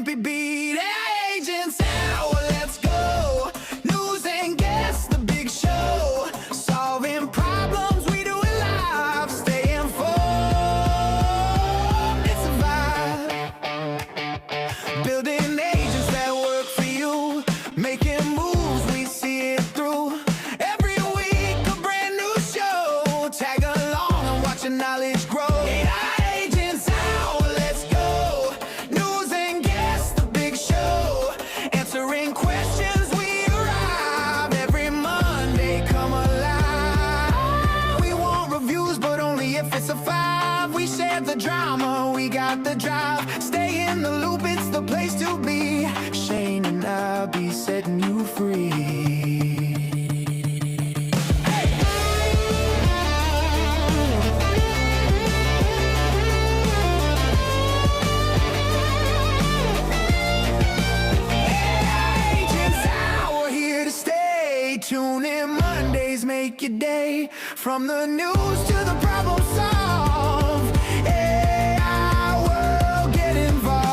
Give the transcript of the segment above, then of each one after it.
can't be beat. Agents hour, let's go. News and guests, the big show. Solving problems, we do it live. Stay informed, it's a vibe. Building agents that work for you. Making moves, we see it through. Every week, a brand new show. Tag along and watch your knowledge grow. Agents hour, let's go. News and guests, the big show. Answering questions, we arrive. Every Monday, come alive. We want reviews, but only if it's a 5. We share the drama, we got the drive. Stay in the loop, it's the place to be. Shane and Abhi setting you free. Agents Hour, here to stay. Tune in Mondays, make your day. From the news to the problem solved. AI world, get involved.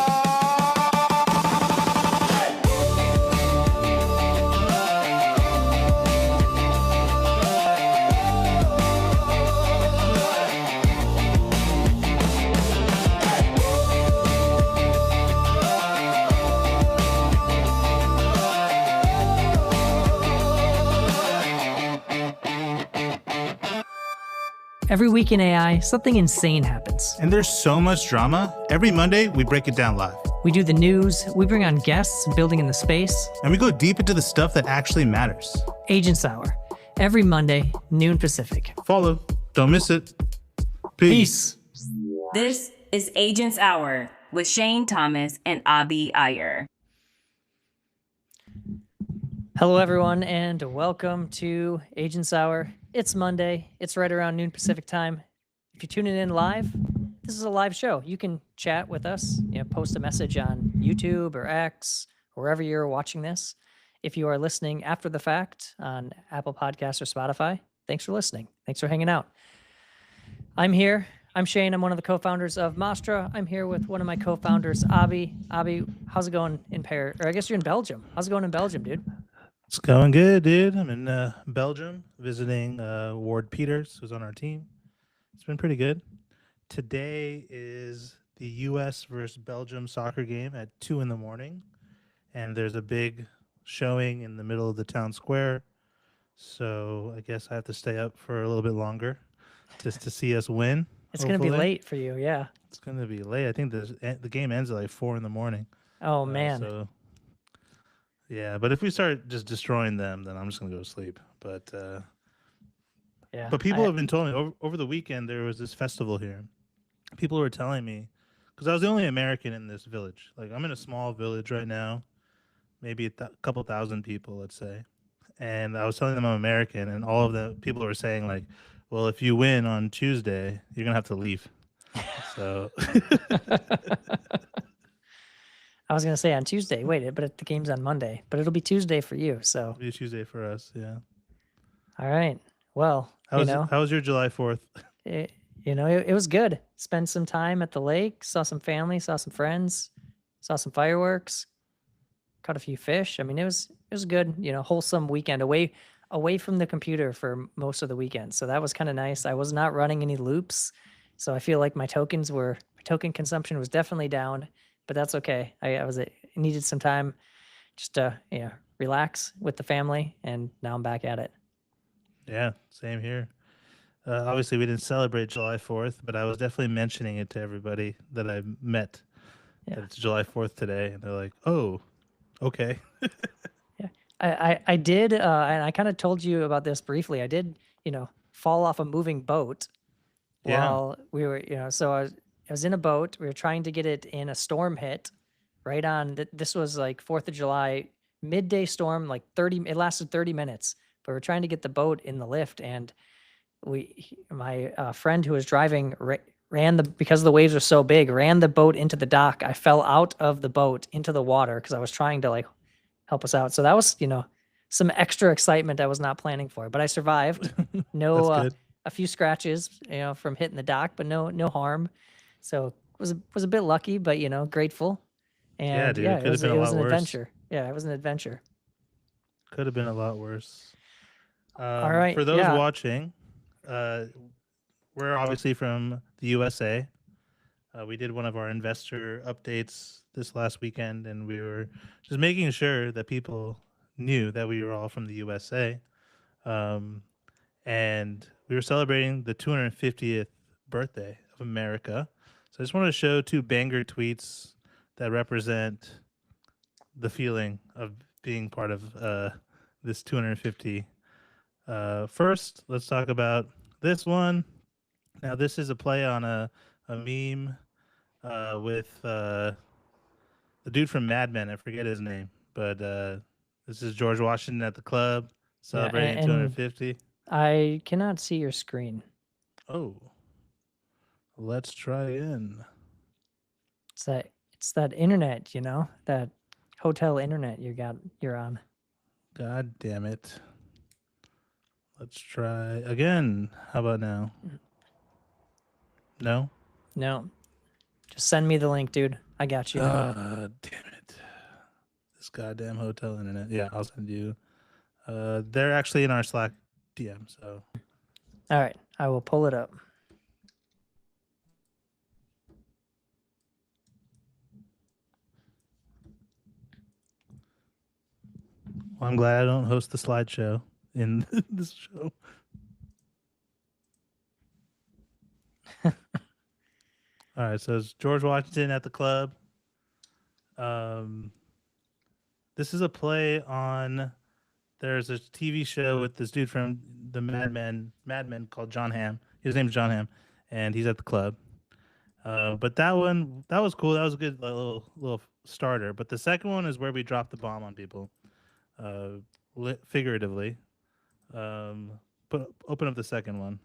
Every week in AI, something insane happens. And there's so much drama. Every Monday, we break it down live. We do the news, we bring on guests, building in the space. And we go deep into the stuff that actually matters. Agents Hour, every Monday, noon Pacific. Follow. Don't miss it. Peace. This is Agents Hour with Shane Thomas and Abhi Aiyer. Hello, everyone, and welcome to Agents Hour. It's Monday. It's right around noon Pacific time. If you're tuning in live, this is a live show. You can chat with us, post a message on YouTube or X, or wherever you're watching this. If you are listening after the fact on Apple Podcasts or Spotify, thanks for listening. Thanks for hanging out. I'm here. I'm Shane. I'm one of the co-founders of Mastra. I'm here with one of my co-founders, Abhi. Abhi, how's it going in Paris? Or I guess you're in Belgium. How's it going in Belgium, dude? It's going good, dude. I'm in Belgium visiting Ward Peters, who's on our team. It's been pretty good. Today is the U.S. versus Belgium soccer game at 2 in the morning. And there's a big showing in the middle of the town square. So I guess I have to stay up for a little bit longer just to see us win. It's going to be late for you, yeah. It's going to be late. I think the game ends at like 4 in the morning. Oh, man. So, yeah, but if we start just destroying them, then I'm just going to go to sleep. But yeah. But people have been telling me over the weekend there was this festival here. People were telling me, because I was the only American in this village. Like, I'm in a small village right now, maybe a couple thousand people, let's say. And I was telling them I'm American, and all of the people were saying, like, well, if you win on Tuesday, you're going to have to leave. So I was going to say on Tuesday, but the game's on Monday, but it'll be Tuesday for you. So it'll be Tuesday for us. Yeah. All right. Well, how was your July 4th? It was good. Spent some time at the lake, saw some family, saw some friends, saw some fireworks, caught a few fish. I mean, it was good, wholesome weekend away from the computer for most of the weekend. So that was kind of nice. I was not running any loops. So I feel like my token consumption was definitely down, but that's okay. I needed some time just to relax with the family, and now I'm back at it. Yeah, same here. Obviously, we didn't celebrate July 4th, but I was definitely mentioning it to everybody that I met. Yeah. That it's July 4th today, and they're like, "Oh, okay." Yeah, I did, and I kind of told you about this briefly. I did, fall off a moving boat while we were, so I was in a boat. We were trying to get it in a storm hit right on. This was like 4th of July, midday storm, like it lasted 30 minutes, but we're trying to get the boat in the lift. And my friend who was driving because the waves were so big, ran the boat into the dock. I fell out of the boat into the water because I was trying to help us out. So that was, some extra excitement I was not planning for, but I survived. No, a few scratches, from hitting the dock, but no harm. So was a bit lucky, but grateful. And dude, yeah, it could have been a it was lot an worse. adventure. Yeah, it was an adventure. Could have been a lot worse. All right. For those yeah. watching, we're obviously from the USA. We did one of our investor updates this last weekend, and we were just making sure that people knew that we were all from the USA. And we were celebrating the 250th birthday of America. So I just wanted to show two banger tweets that represent the feeling of being part of this 250. First, let's talk about this one. Now, this is a play on a meme with the dude from Mad Men. I forget his name, but this is George Washington at the club celebrating and 250. I cannot see your screen. Oh, let's try in. It's that internet, that hotel internet you're on. God damn it. Let's try again. How about now? No? No. Just send me the link, dude. I got you. Damn it. This goddamn hotel internet. Yeah, I'll send you. They're actually in our Slack DM, so. All right. I will pull it up. Well, I'm glad I don't host the slideshow in this show. All right, so it's George Washington at the club. This is a play on. There's a TV show with this dude from the Mad Men called John Hamm. His name's John Hamm, and he's at the club. But that was cool. That was a good little starter. But the second one is where we drop the bomb on people, figuratively. Open up the second one.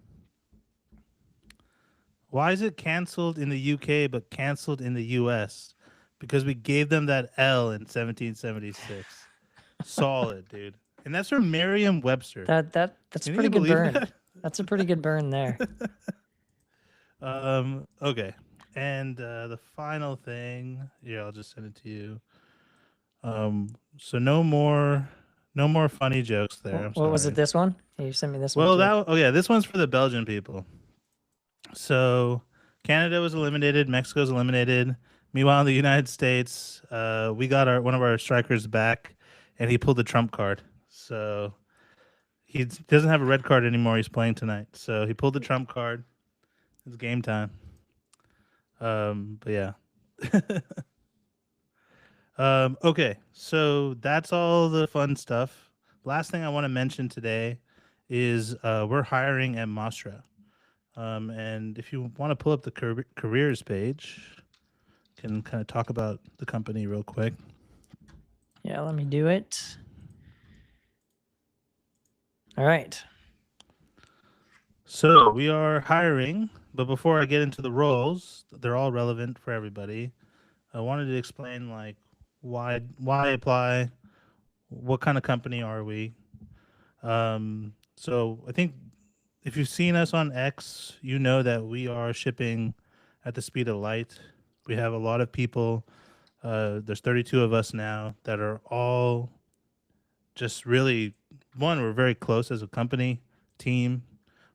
Why is it canceled in the UK but canceled in the US? Because we gave them that L in 1776. Solid, dude. And that's from Merriam-Webster. That's a pretty good burn. That? That's a pretty good burn there. Okay. And the final thing, I'll just send it to you. So no more funny jokes there. What was it? This one? You sent me this one. Well, this one's for the Belgian people. So Canada was eliminated, Mexico's eliminated. Meanwhile, in the United States, we got one of our strikers back, and he pulled the trump card. So he doesn't have a red card anymore. He's playing tonight. So he pulled the trump card. It's game time. But yeah. Okay, so that's all the fun stuff. Last thing I want to mention today is we're hiring at Mastra. And if you want to pull up the careers page, can kind of talk about the company real quick. Yeah, let me do it. All right. So we are hiring, but before I get into the roles, they're all relevant for everybody. I wanted to explain why apply, what kind of company are we. So I think if you've seen us on X, you know that we are shipping at the speed of light. We have a lot of people. There's 32 of us now that are all just really, we're very close as a company, team.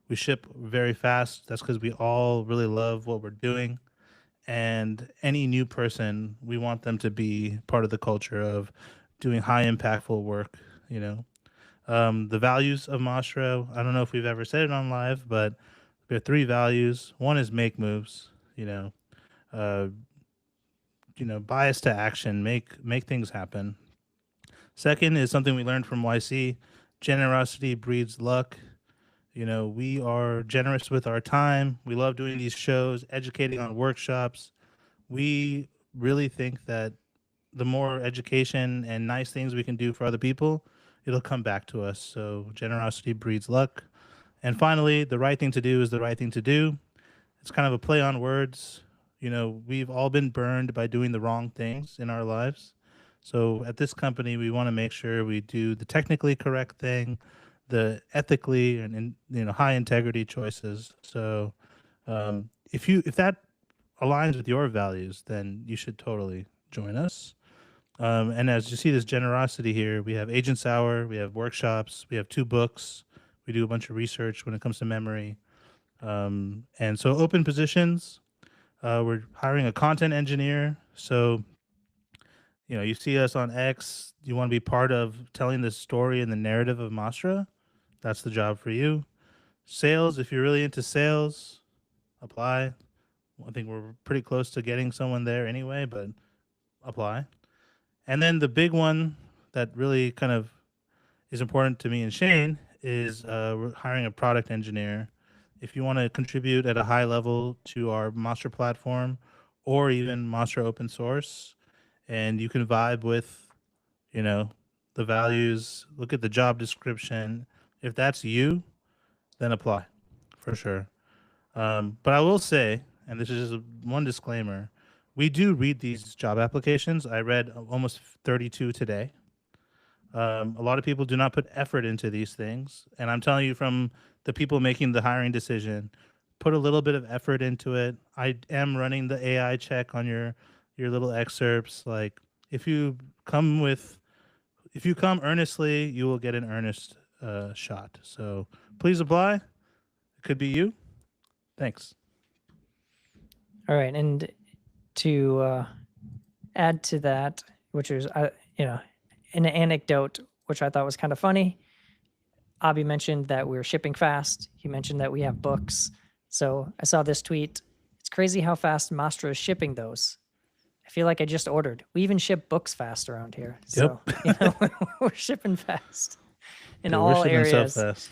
We ship very fast. That's because we all really love what we're doing. And any new person, we want them to be part of the culture of doing high impactful work, The values of Mastra, I don't know if we've ever said it on live, but there are 3 values. One is make moves, bias to action, make things happen. Second is something we learned from YC, generosity breeds luck. We are generous with our time. We love doing these shows, educating on workshops. We really think that the more education and nice things we can do for other people, it'll come back to us. So generosity breeds luck. And finally, the right thing to do is the right thing to do. It's kind of a play on words. We've all been burned by doing the wrong things in our lives. So at this company, we want to make sure we do the technically correct thing, the ethically and high integrity choices. So if that aligns with your values, then you should totally join us. And as you see this generosity here, we have Agents Hour, we have workshops, we have 2 books, we do a bunch of research when it comes to memory. And so open positions, we're hiring a content engineer. So, you see us on X, you want to be part of telling the story and the narrative of Mastra, that's the job for you. Sales, if you're really into sales, apply. I think we're pretty close to getting someone there anyway, but apply. And then the big one that really kind of is important to me and Shane is we're hiring a product engineer. If you want to contribute at a high level to our Mastra platform or even Mastra open source, and you can vibe with, the values, look at the job description. If that's you, then apply for sure. But I will say, and this is just one disclaimer, we do read these job applications. I read almost 32 today. A lot of people do not put effort into these things. And I'm telling you from the people making the hiring decision, put a little bit of effort into it. I am running the AI check on your little excerpts. Like if you come earnestly, you will get an earnest shot. So please apply. It could be you. Thanks. All right, and to add to that, which is an anecdote which I thought was kind of funny. Abhi mentioned that we're shipping fast. He mentioned that we have books. So I saw this tweet. It's crazy how fast Mastra is shipping those. I feel like I just ordered. We even ship books fast around here. So we're shipping fast in all areas. So fast.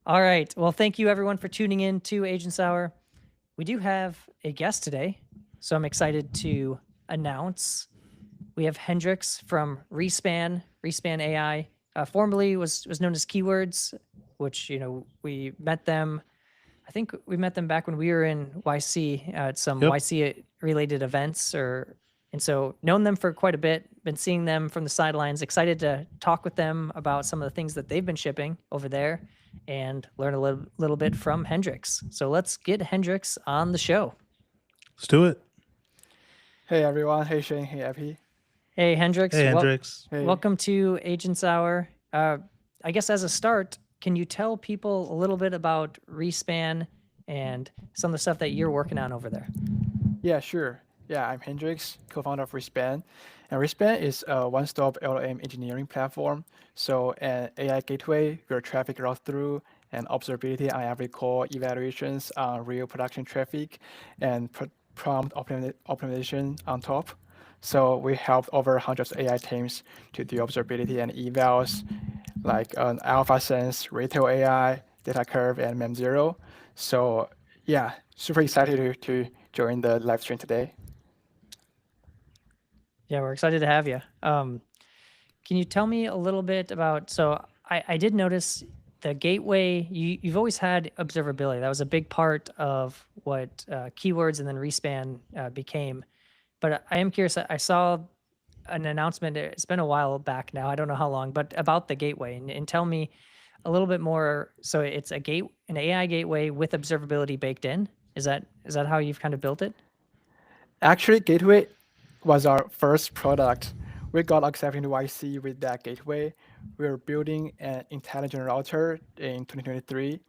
All right. Well, thank you everyone for tuning in to Agents Hour. We do have a guest today, so I'm excited to announce we have Hendrix from Respan AI. Formerly was known as Keywords, which we met them. I think we met them back when we were in YC at some YC related events, and so known them for quite a bit. Been seeing them from the sidelines. Excited to talk with them about some of the things that they've been shipping over there and learn a little bit from Hendrix. So let's get Hendrix on the show. Let's do it. Hey everyone. Hey Shane. Hey Abhi. Hey Hendrix. Hey Hendrix. Welcome to Agents Hour. I guess as a start, can you tell people a little bit about Respan and some of the stuff that you're working on over there? Yeah, sure. Yeah, I'm Hendrix, co-founder of Respan. And Respan is a one-stop LLM engineering platform. So an AI gateway where traffic routes through and observability on every call, evaluations on real production traffic, and prompt optimization on top. So we helped over hundreds of AI teams to do observability and evals, like an AlphaSense, Retail AI, Data Curve, and Mem0. So yeah, super excited to join the live stream today. Yeah, we're excited to have you. Can you tell me a little bit about, so I did notice the gateway, you've always had observability. That was a big part of what Keywords and then Respan became. But I am curious, I saw an announcement, it's been a while back now, I don't know how long, but about the gateway. And tell me a little bit more. So it's an AI gateway with observability baked in. Is that how you've kind of built it? Actually, Gateway was our first product. We got accepted into YC with that gateway. We were building an intelligent router in 2023,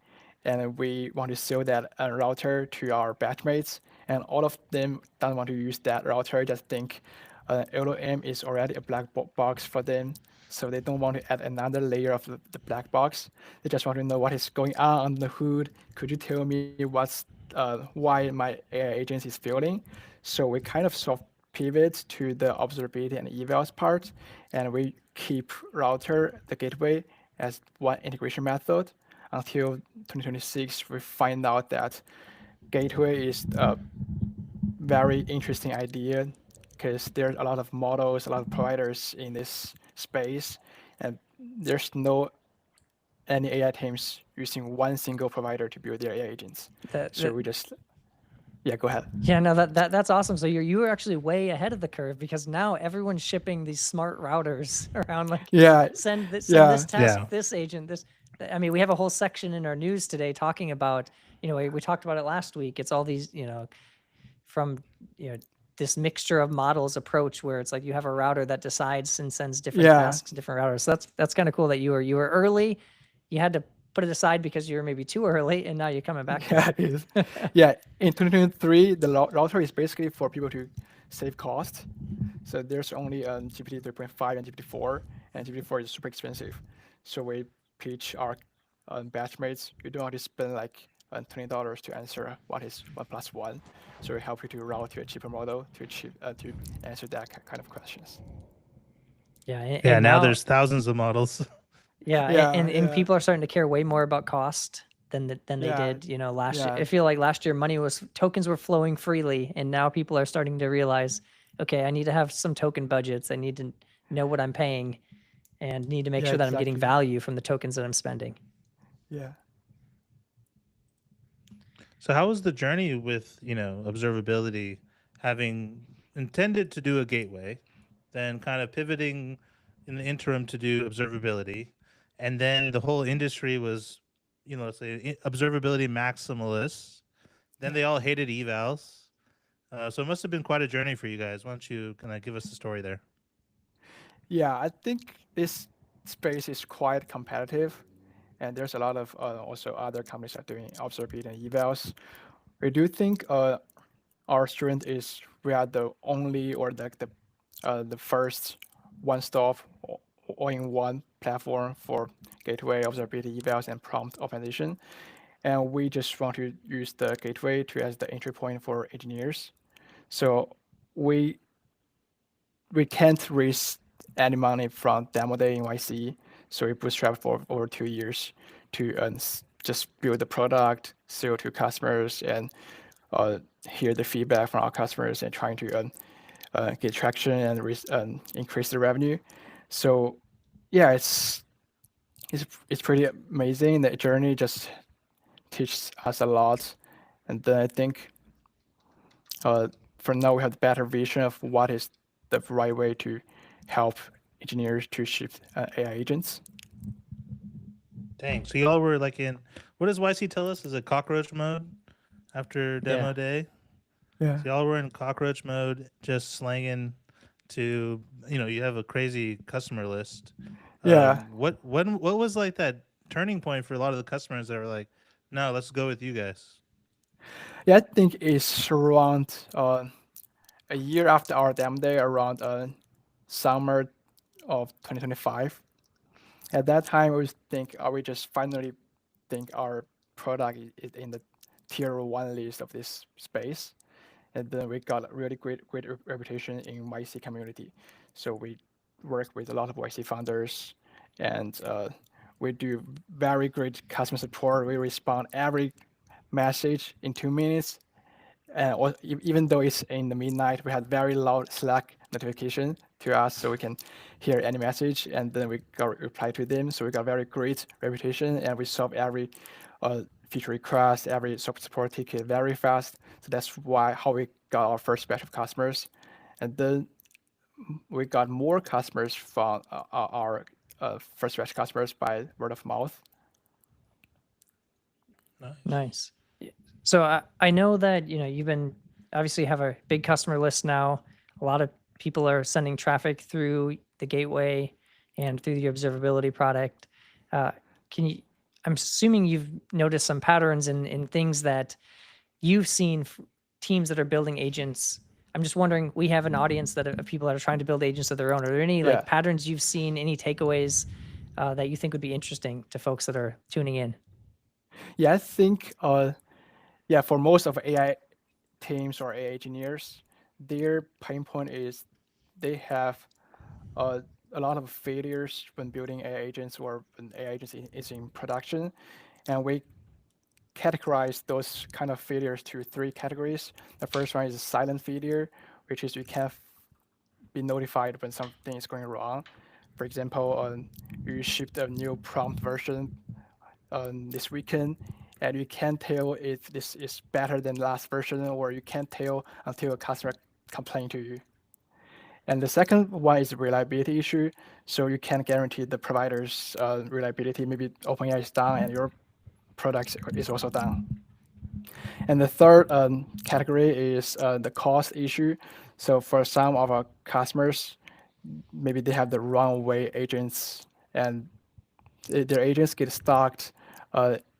and we want to sell that router to our batchmates. And all of them don't want to use that router, just think LLM is already a black box for them. So they don't want to add another layer of the black box. They just want to know what is going on under the hood. Could you tell me why my AI agent is failing? So we kind of soft pivot to the observability and evals part, and we keep router, the gateway, as one integration method until 2026. We find out that gateway is a very interesting idea because there's a lot of models, a lot of providers in this space, and there's no any AI teams using one single provider to build their AI agents. We just, yeah, go ahead. Yeah, no, that's awesome. So you were actually way ahead of the curve because now everyone's shipping these smart routers around. Like, send this task, this agent, this. I mean, we have a whole section in our news today talking about. We talked about it last week. It's all these, from this mixture of models approach where it's like you have a router that decides and sends different Yeah. tasks to different routers. So that's kind of cool that you were early. You had to put it aside because you were maybe too early, and now you're coming back to Yeah, it. it is. Yeah, in 2023, the router is basically for people to save cost. So there's only GPT 3.5 and GPT-4, and GPT-4 is super expensive. So we pitch our batchmates, you don't have to spend like $20 to answer what is 1+1. So we help you to route to a cheaper model to answer that kind of questions. Yeah, Yeah, and now there's thousands of models. yeah, Yeah, and yeah. people are starting to care way more about cost than they Yeah, did, last year. yeah. I feel like last year tokens were flowing freely, and now people are starting to realize, okay, I need to have some token budgets. I need to know what I'm paying, and need to make Yeah, sure that I'm getting exactly. value from the tokens that I'm spending. Yeah. So how was the journey with, observability, having intended to do a gateway, then kind of pivoting in the interim to do observability, and then the whole industry was, let's say observability maximalists. Then they all hated evals. So it must have been quite a journey for you guys. Why don't you kind of give us the story there? Yeah, I think this space is quite competitive, and there's a lot of also other companies are doing observability and evals. We do think our strength is we are the only or the first one-stop all-in-one platform for gateway observability evals and prompt optimization, and we just want to use the gateway to as the entry point for engineers. So we can't raise any money from demo day in YC. So we bootstrapped for over 2 years to just build the product, sell to customers, and hear the feedback from our customers and trying to get traction and increase the revenue. So yeah, it's pretty amazing. The journey just teaches us a lot. And then I think for now we have the better vision of what is the right way to help engineers to ship AI agents. Dang. So y'all were like what does YC tell us? Is it cockroach mode after demo Yeah. day? Yeah. So y'all were in cockroach mode, just slanging to, you have a crazy customer list. Yeah. What was like that turning point for a lot of the customers that were like, no, let's go with you guys? Yeah, I think it's around a year after our demo day, around summer of 2025. At that time, we just finally think our product is in the tier 1 list of this space. And then we got a really great reputation in YC community. So we work with a lot of YC founders, and we do very great customer support. We respond every message in 2 minutes. And even though it's in the midnight, we had very loud Slack notification to us so we can hear any message, and then we got reply to them. So we got very great reputation, and we solve every feature request, every support ticket very fast. So that's how we got our first batch of customers. And then we got more customers from our first batch customers by word of mouth. Nice. So I know that you've been obviously have a big customer list now. A lot of people are sending traffic through the gateway and through the observability product. I'm assuming you've noticed some patterns in things that you've seen teams that are building agents. I'm just wondering, we have an audience of people that are trying to build agents of their own. Are there any like patterns you've seen, any takeaways that you think would be interesting to folks that are tuning in? Yeah, I think for most of AI teams or AI engineers, their pain point is they have a lot of failures when building AI agents or when AI agents is in production. And we categorize those kind of failures to 3 categories. The first one is a silent failure, which is you can't be notified when something is going wrong. For example, you shipped a new prompt version this weekend, and you can't tell if this is better than last version, or you can't tell until a customer complains to you. And the second one is reliability issue. So you can't guarantee the provider's reliability. Maybe OpenAI is down and your product is also down. And the third category is the cost issue. So for some of our customers, maybe they have the wrong way agents, and their agents get stuck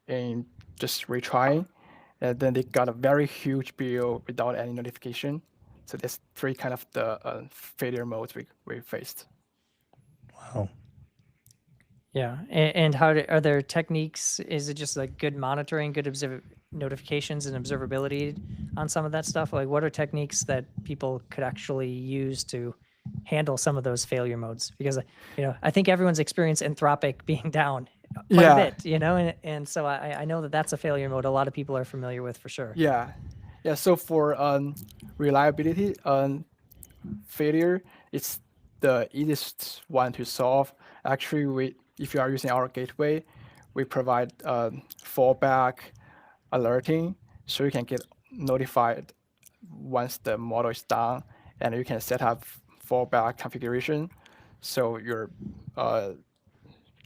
in just retrying, and then they got a very huge bill without any notification. So there's three kind of the failure modes we faced. Wow. Yeah. And are there techniques? Is it just like good monitoring, good notifications and observability on some of that stuff? Like, what are techniques that people could actually use to handle some of those failure modes? Because, I think everyone's experienced Anthropic being down quite a bit, and so I know that that's a failure mode a lot of people are familiar with for sure. Yeah. So for reliability failure, it's the easiest one to solve. Actually, if you are using our gateway, we provide fallback alerting, so you can get notified once the model is done, and you can set up fallback configuration, so your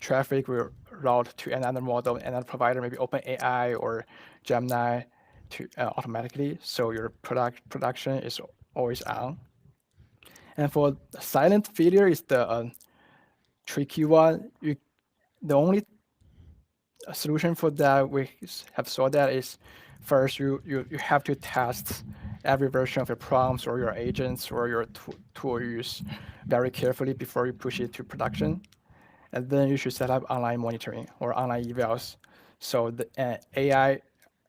traffic will route to another model, another provider, maybe OpenAI or Gemini, to automatically, so your production is always on. And for silent failure is the tricky one. The only solution for that we have saw that is first you have to test every version of your prompts or your agents or your tool you use very carefully before you push it to production. And then you should set up online monitoring or online evals. So the AI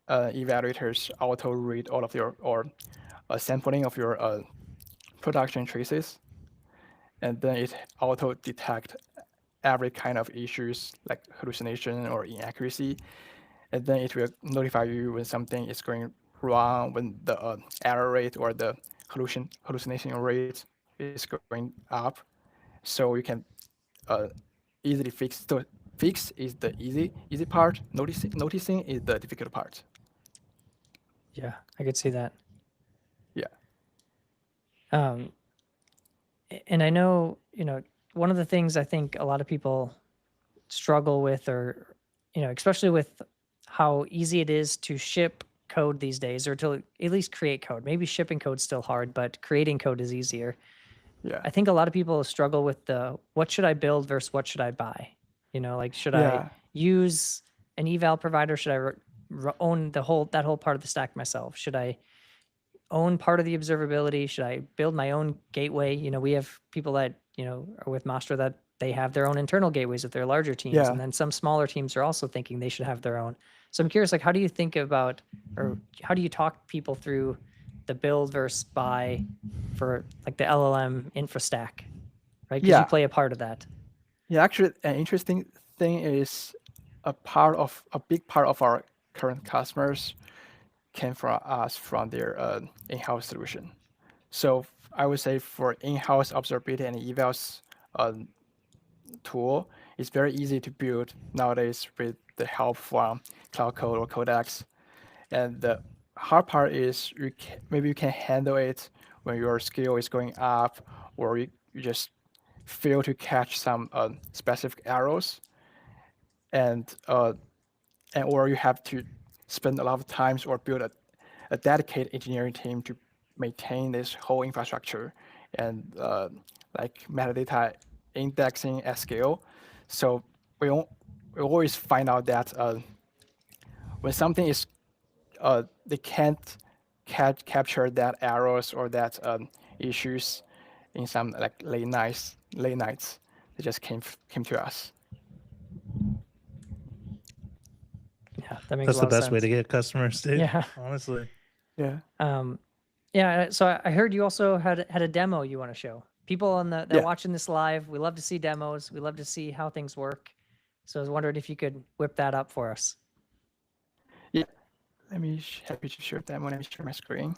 evaluators auto read all of your or sampling of your production traces, and then it auto detect every kind of issues like hallucination or inaccuracy, and then it will notify you when something is going wrong, when the error rate or the hallucination rate is going up, so you can easily fix. So fix is the easy part. Noticing is the difficult part. Yeah, I could see that. Yeah. And I know, one of the things I think a lot of people struggle with, or, especially with how easy it is to ship code these days, or to at least create code. Maybe shipping code's still hard, but creating code is easier. Yeah. I think a lot of people struggle with the what should I build versus what should I buy? Like, should I use an eval provider? Should I own that whole part of the stack myself? Should I own part of the observability? Should I build my own gateway? We have people that, are with Mastra that they have their own internal gateways with their larger teams. Yeah. And then some smaller teams are also thinking they should have their own. So I'm curious, like, how do you think about, or how do you talk people through the build versus buy for like the LLM infra stack, right? Because you play a part of that. Yeah, actually, an interesting thing is a big part of our current customers came from us from their in-house solution. So I would say for in-house observability and evals tool, it's very easy to build nowadays with the help from Cloud Code or Codex. And the hard part is maybe you can handle it when your skill is going up, or you just fail to catch some specific errors, and or you have to spend a lot of time or build a dedicated engineering team to maintain this whole infrastructure and like metadata indexing at scale. So we always find out that when something is they can't capture that errors or that issues in some like late nights, they just came to us. Yeah, that makes That's a the lot of best way sense. to get customers, dude. Yeah. Honestly. Yeah. Yeah. So I heard you also had a demo you want to show people on that are watching this live. We love to see demos. We love to see how things work. So I was wondering if you could whip that up for us. Yeah. Let me happy to share demo. Let me share my screen.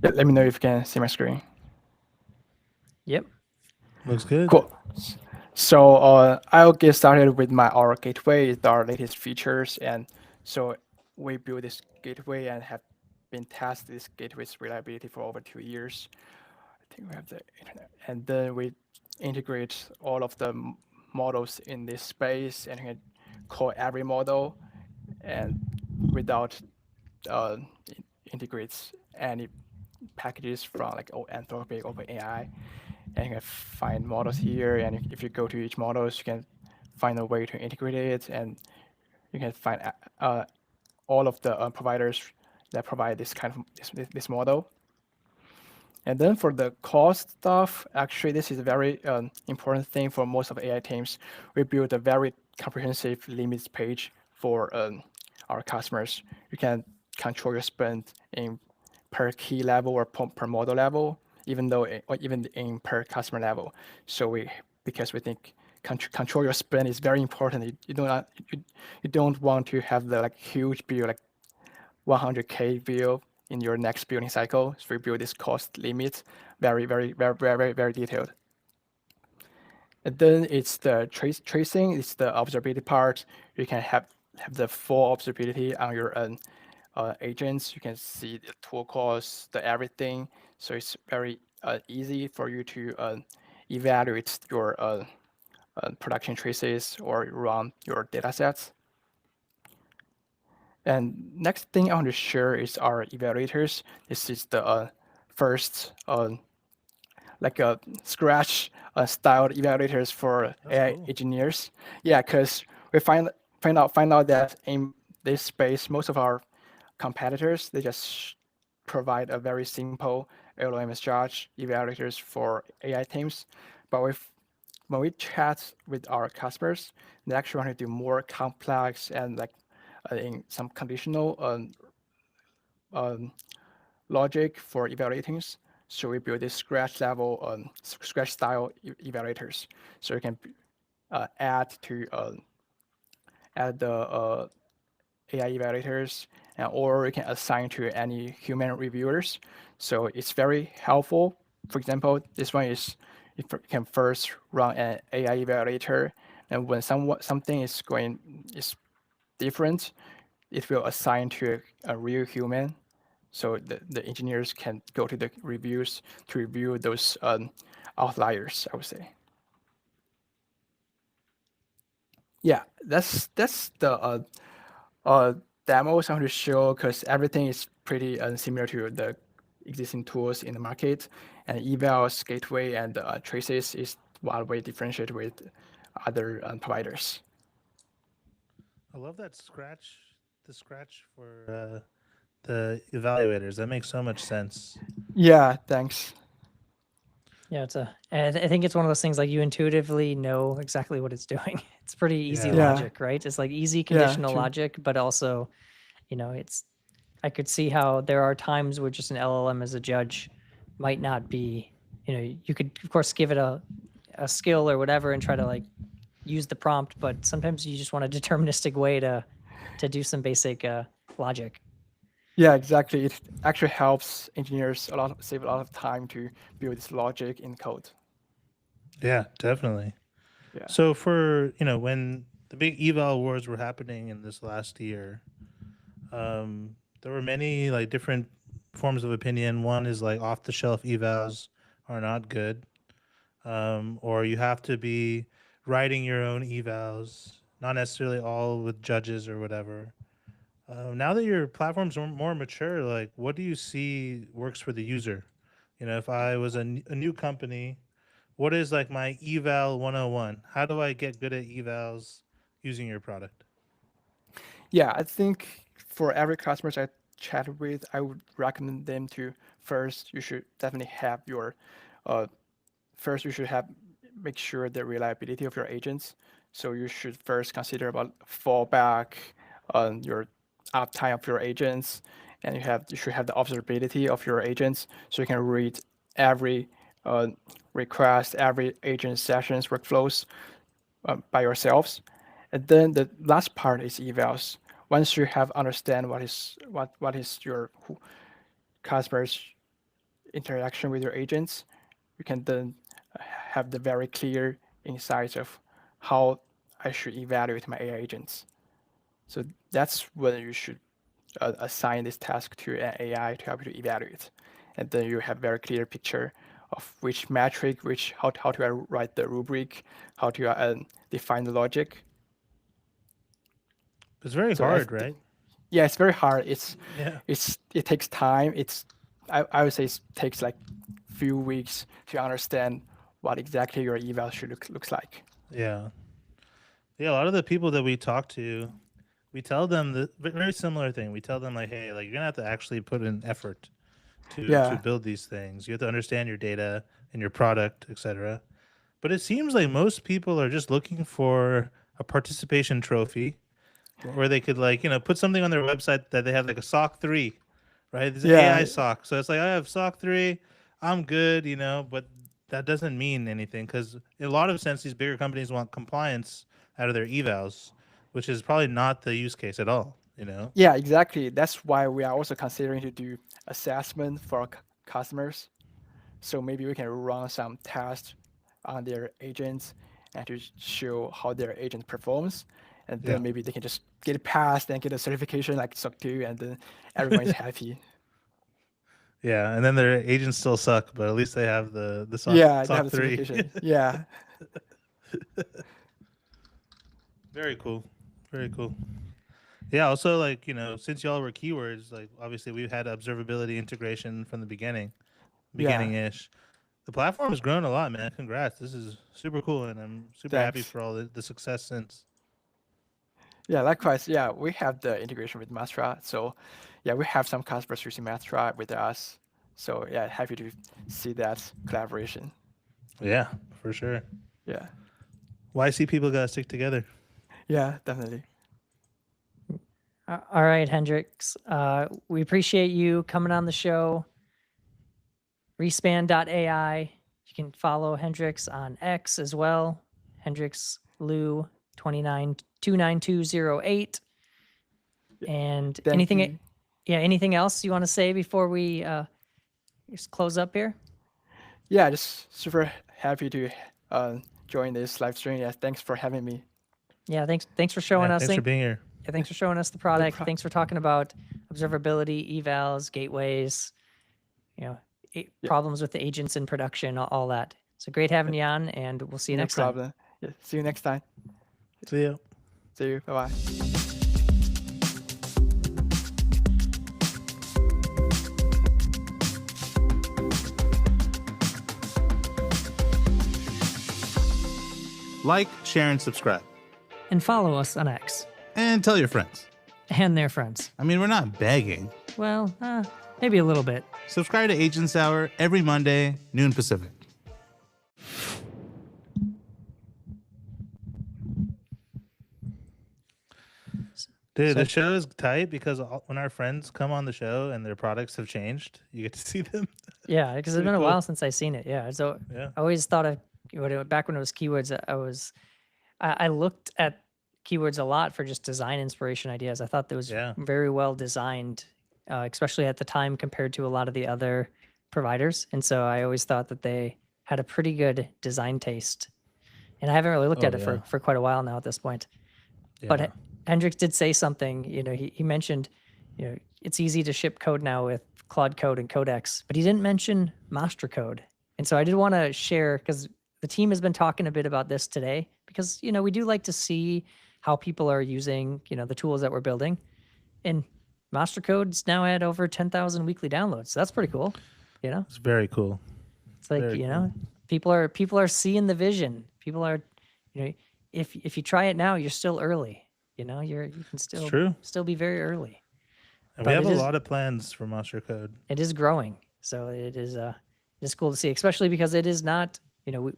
Yeah, let me know if you can see my screen. Yep. Looks good. Cool. So I'll get started with our gateway, our latest features. And so we built this gateway and have been testing this gateway's reliability for over 2 years. I think we have the internet. And then we integrate all of the models in this space and can call every model and without integrates any packages from like Anthropic, OpenAI, and you can find models here. And if you go to each models, you can find a way to integrate it, and you can find all of the providers that provide this kind of this model. And then for the cost stuff, actually, this is a very important thing for most of AI teams. We built a very comprehensive limits page for our customers. You can control your spend in per key level or per model level, even though or even in per customer level. So because we think control your spend is very important. You don't want to have the like huge bill, like 100K bill in your next building cycle. So we build this cost limit very, very, very, very, very, very detailed. And then it's the tracing, it's the observability part. You can have the full observability on your agents. You can see the tool calls, the everything. So it's very easy for you to evaluate your production traces or run your data sets. And next thing I want to share is our evaluators. This is the first like a scratch styled evaluators for That's AI cool. engineers. Yeah, because we find out that in this space, most of our competitors, they just provide a very simple LLM judge evaluators for AI teams. But when we chat with our customers, they actually want to do more complex and like in some conditional logic for evaluators. So we build this scratch level, scratch style evaluators. So you can add the AI evaluators, or you can assign to any human reviewers. So it's very helpful. For example, this one is you can first run an AI evaluator, and when something is different, it will assign to a real human. So the engineers can go to the reviews to review those outliers, I would say. Yeah, that's the demos I want to show because everything is pretty similar to the existing tools in the market. And evals, gateway, and traces is what we differentiate with other providers. I love that the scratch for the evaluators. That makes so much sense. Yeah, thanks. Yeah, and I think it's one of those things like you intuitively know exactly what it's doing. It's pretty easy Yeah. Yeah. logic, right? It's like easy Yeah, conditional true. logic, but also, I could see how there are times where just an LLM as a judge might not be, you could of course give it a skill or whatever and try to like use the prompt, but sometimes you just want a deterministic way to do some basic logic. Yeah, exactly. It actually helps engineers save a lot of time to build this logic in code. Yeah, definitely. Yeah. So for when the big eval wars were happening in this last year, there were many like different forms of opinion. One is like off the shelf evals are not good, or you have to be writing your own evals, not necessarily all with judges or whatever. Now that your platform's more mature, like what do you see works for the user? If I was a new company, what is like my eval 101? How do I get good at evals using your product? Yeah, I think for every customers I chat with, I would recommend them to first, you should definitely have your, first you should have, make sure the reliability of your agents. So you should first consider about fallback on your uptime of your agents, and you should have the observability of your agents, so you can read every request, every agent sessions workflows by yourselves. And then the last part is evals. Once you have understand what is your customer's interaction with your agents, you can then have the very clear insights of how I should evaluate my AI agents. So that's when you should assign this task to an AI to help you to evaluate. And then you have very clear picture of which metric, how to write the rubric, how to define the logic. It's very So hard, right? yeah, it's very hard. Yeah. It takes time. I would say it takes like few weeks to understand what exactly your eval should looks like. Yeah. Yeah. A lot of the people that we talk to, we tell them the very similar thing. We tell them like, hey, like you're gonna have to actually put in effort to Yeah. build these things. You have to understand your data and your product, etc. But it seems like most people are just looking for a participation trophy where they could like, put something on their website that they have like a SOC 3, right? There's an AI Yeah. SOC. So it's like I have SOC 3, I'm good, but that doesn't mean anything because in a lot of sense these bigger companies want compliance out of their evals, which is probably not the use case at all. Yeah, exactly. That's why we are also considering to do assessment for our customers. So maybe we can run some tests on their agents and to show how their agent performs. And Yeah. then maybe they can just get it passed and get a certification like SOC 2, and then everyone is happy. Yeah, and then their agents still suck, but at least they have the SOC, Yeah, they SOC have the 3. certification. Yeah. Very cool. Very cool. Yeah, also like, since y'all were keywords, like obviously we've had observability integration from the beginning-ish. The platform has grown a lot, man. Congrats. This is super cool and I'm super happy Thanks. for all the success since. Yeah, likewise. Yeah, we have the integration with Mastra. So yeah, we have some customers using Mastra with us. So yeah, happy to see that collaboration. Yeah, for sure. Yeah. YC people gotta stick together. Yeah, definitely. All right, Hendrix. We appreciate you coming on the show. Respan.ai. You can follow Hendrix on X as well. Hendrix Liu 29208. And Thank you. anything else you want to say before we just close up here? Yeah, just super happy to join this live stream. Yeah, thanks for having me. Yeah, thanks for showing us. Thanks for being here. Yeah, thanks for showing us the product. Thanks for talking about observability, evals, gateways, problems with the agents in production, all that. So great having you on, and we'll see you No next problem. time. Yeah, see you next time. See ya. See you. Bye bye. Like, share, and subscribe. And follow us on X And tell your friends. and their friends. I mean, we're not begging. Well, maybe a little bit. Subscribe to Agents Hour every Monday, noon Pacific. Dude, the show is tight because when our friends come on the show and their products have changed, you get to see them. Yeah, because it's been a while since I've seen it. Yeah, so Yeah. I always thought of back when it was keywords. I looked at keywords a lot for just design inspiration ideas. I thought that was very well designed, especially at the time compared to a lot of the other providers. And so I always thought that they had a pretty good design taste. And I haven't really looked at it for quite a while now at this point. Yeah. But Hendrix did say something. He mentioned, it's easy to ship code now with Claude Code and Codex, but he didn't mention Mastra Code. And so I did want to share, because the team has been talking a bit about this today, because we do like to see how people are using the tools that we're building. And Mastra Code's now at over 10,000 weekly downloads. So that's pretty cool. It's very cool. It's like Very cool. people are seeing the vision. People are, if you try it now, you're still early. You can still be very early. And we have a lot of plans for Mastra Code. It is growing, so it is cool to see, especially because it is not.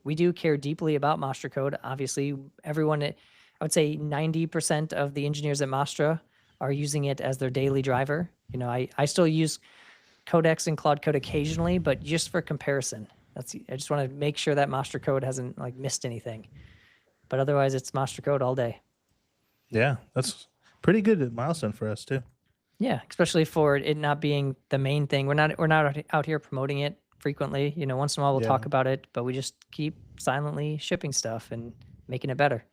We do care deeply about Mastra Code. Obviously, everyone, I would say 90% of the engineers at Mastra are using it as their daily driver. I still use Codex and Claude Code occasionally, but just for comparison. I just want to make sure that Mastra Code hasn't missed anything. But otherwise, it's Mastra Code all day. Yeah, that's pretty good milestone for us too. Yeah, especially for it not being the main thing. We're not out here promoting it frequently. Once in a while we'll talk about it, but we just keep silently shipping stuff and making it better.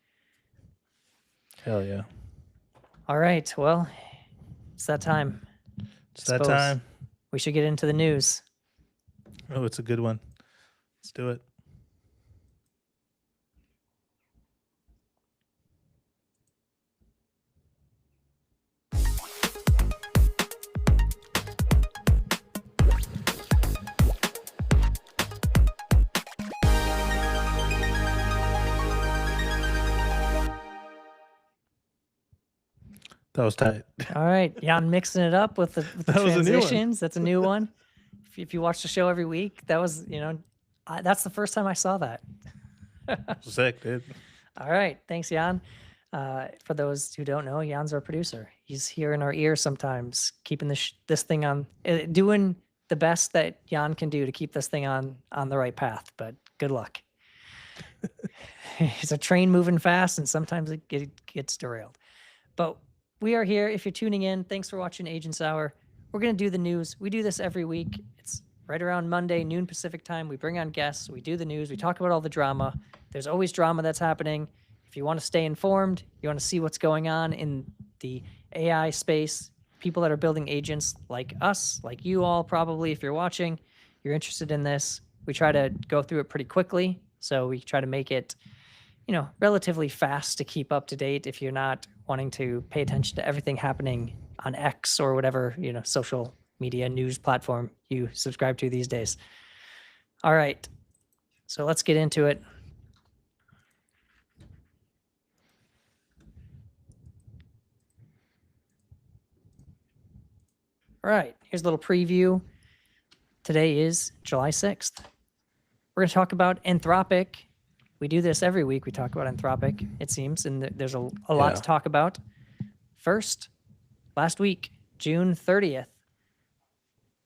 Hell yeah. All right, well, it's that time. It's that time. We should get into the news. Oh, it's a good one. Let's do it. That was tight. All right, Jan mixing it up with the That was a new one. transitions. That's a new one. If you watch the show every week, that was that's the first time I saw that. Sick, dude. All right, thanks, Jan. For those who don't know, Jan's our producer. He's here in our ear sometimes, keeping this thing on, doing the best that Jan can do to keep this thing on the right path. But good luck. It's a train moving fast, and sometimes it gets derailed. But we are here. If you're tuning in, thanks for watching Agents Hour. We're going to do the news. We do this every week. It's right around Monday, noon Pacific time. We bring on guests. We do the news. We talk about all the drama. There's always drama that's happening. If you want to stay informed, you want to see what's going on in the AI space, people that are building agents like us, like you all probably, if you're watching, you're interested in this. We try to go through it pretty quickly. So we try to make it, relatively fast to keep up to date if you're not wanting to pay attention to everything happening on X or whatever, social media news platform you subscribe to these days. All right. So let's get into it. All right, here's a little preview. Today is July 6th. We're going to talk about Anthropic. We do this every week. We talk about Anthropic, it seems, and there's a lot to talk about. First, last week, June 30th,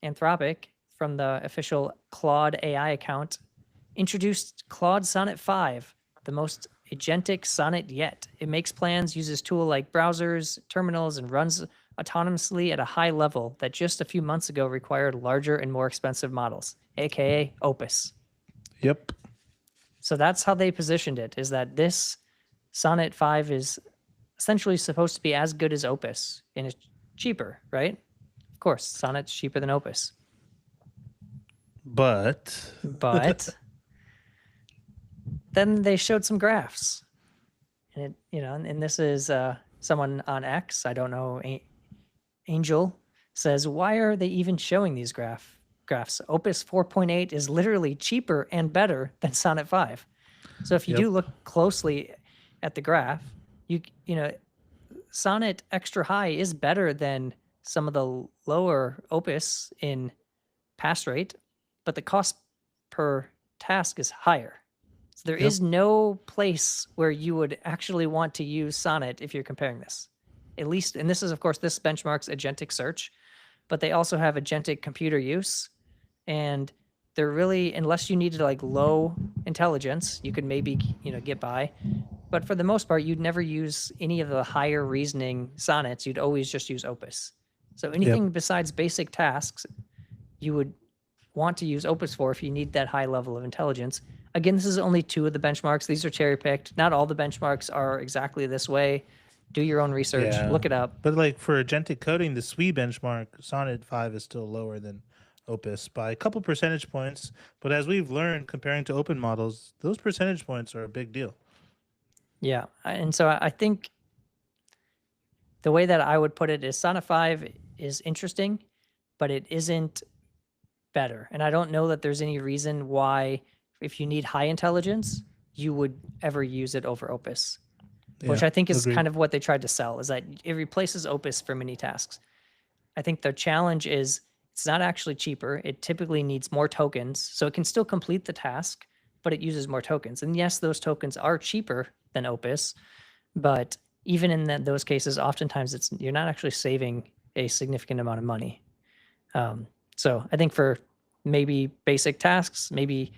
Anthropic, from the official Claude AI account, introduced Claude Sonnet 5, the most agentic sonnet yet. It makes plans, uses tools like browsers, terminals, and runs autonomously at a high level that just a few months ago required larger and more expensive models, aka Opus. Yep. So that's how they positioned it, is that this Sonnet 5 is essentially supposed to be as good as Opus, and it's cheaper, right? Of course, Sonnet's cheaper than Opus. But then they showed some graphs. And and this is someone on X, I don't know, Angel says, why are they even showing these graphs? Opus 4.8 is literally cheaper and better than Sonnet 5. So if you do look closely at the graph, Sonnet Extra High is better than some of the lower Opus in pass rate, but the cost per task is higher. So there is no place where you would actually want to use Sonnet if you're comparing this. At least, and this is, of course, this benchmarks agentic search, but they also have agentic computer use. And they're really, unless you needed like low intelligence, you could maybe, get by. But for the most part, you'd never use any of the higher reasoning sonnets. You'd always just use Opus. So anything besides basic tasks, you would want to use Opus for if you need that high level of intelligence. Again, this is only 2 of the benchmarks. These are cherry picked. Not all the benchmarks are exactly this way. Do your own research. Look it up. But like for agentic coding, the SWE benchmark, Sonnet 5 is still lower than Opus by a couple percentage points. But as we've learned, comparing to open models, those percentage points are a big deal. Yeah. And so I think the way that I would put it is Sonnet 5 is interesting, but it isn't better. And I don't know that there's any reason why, if you need high intelligence, you would ever use it over Opus. Which I think is kind of what they tried to sell, is that it replaces Opus for many tasks. I think the challenge is it's not actually cheaper. It typically needs more tokens, so it can still complete the task, but it uses more tokens. And yes, those tokens are cheaper than Opus, but even in those cases, oftentimes you're not actually saving a significant amount of money. So I think for maybe basic tasks, maybe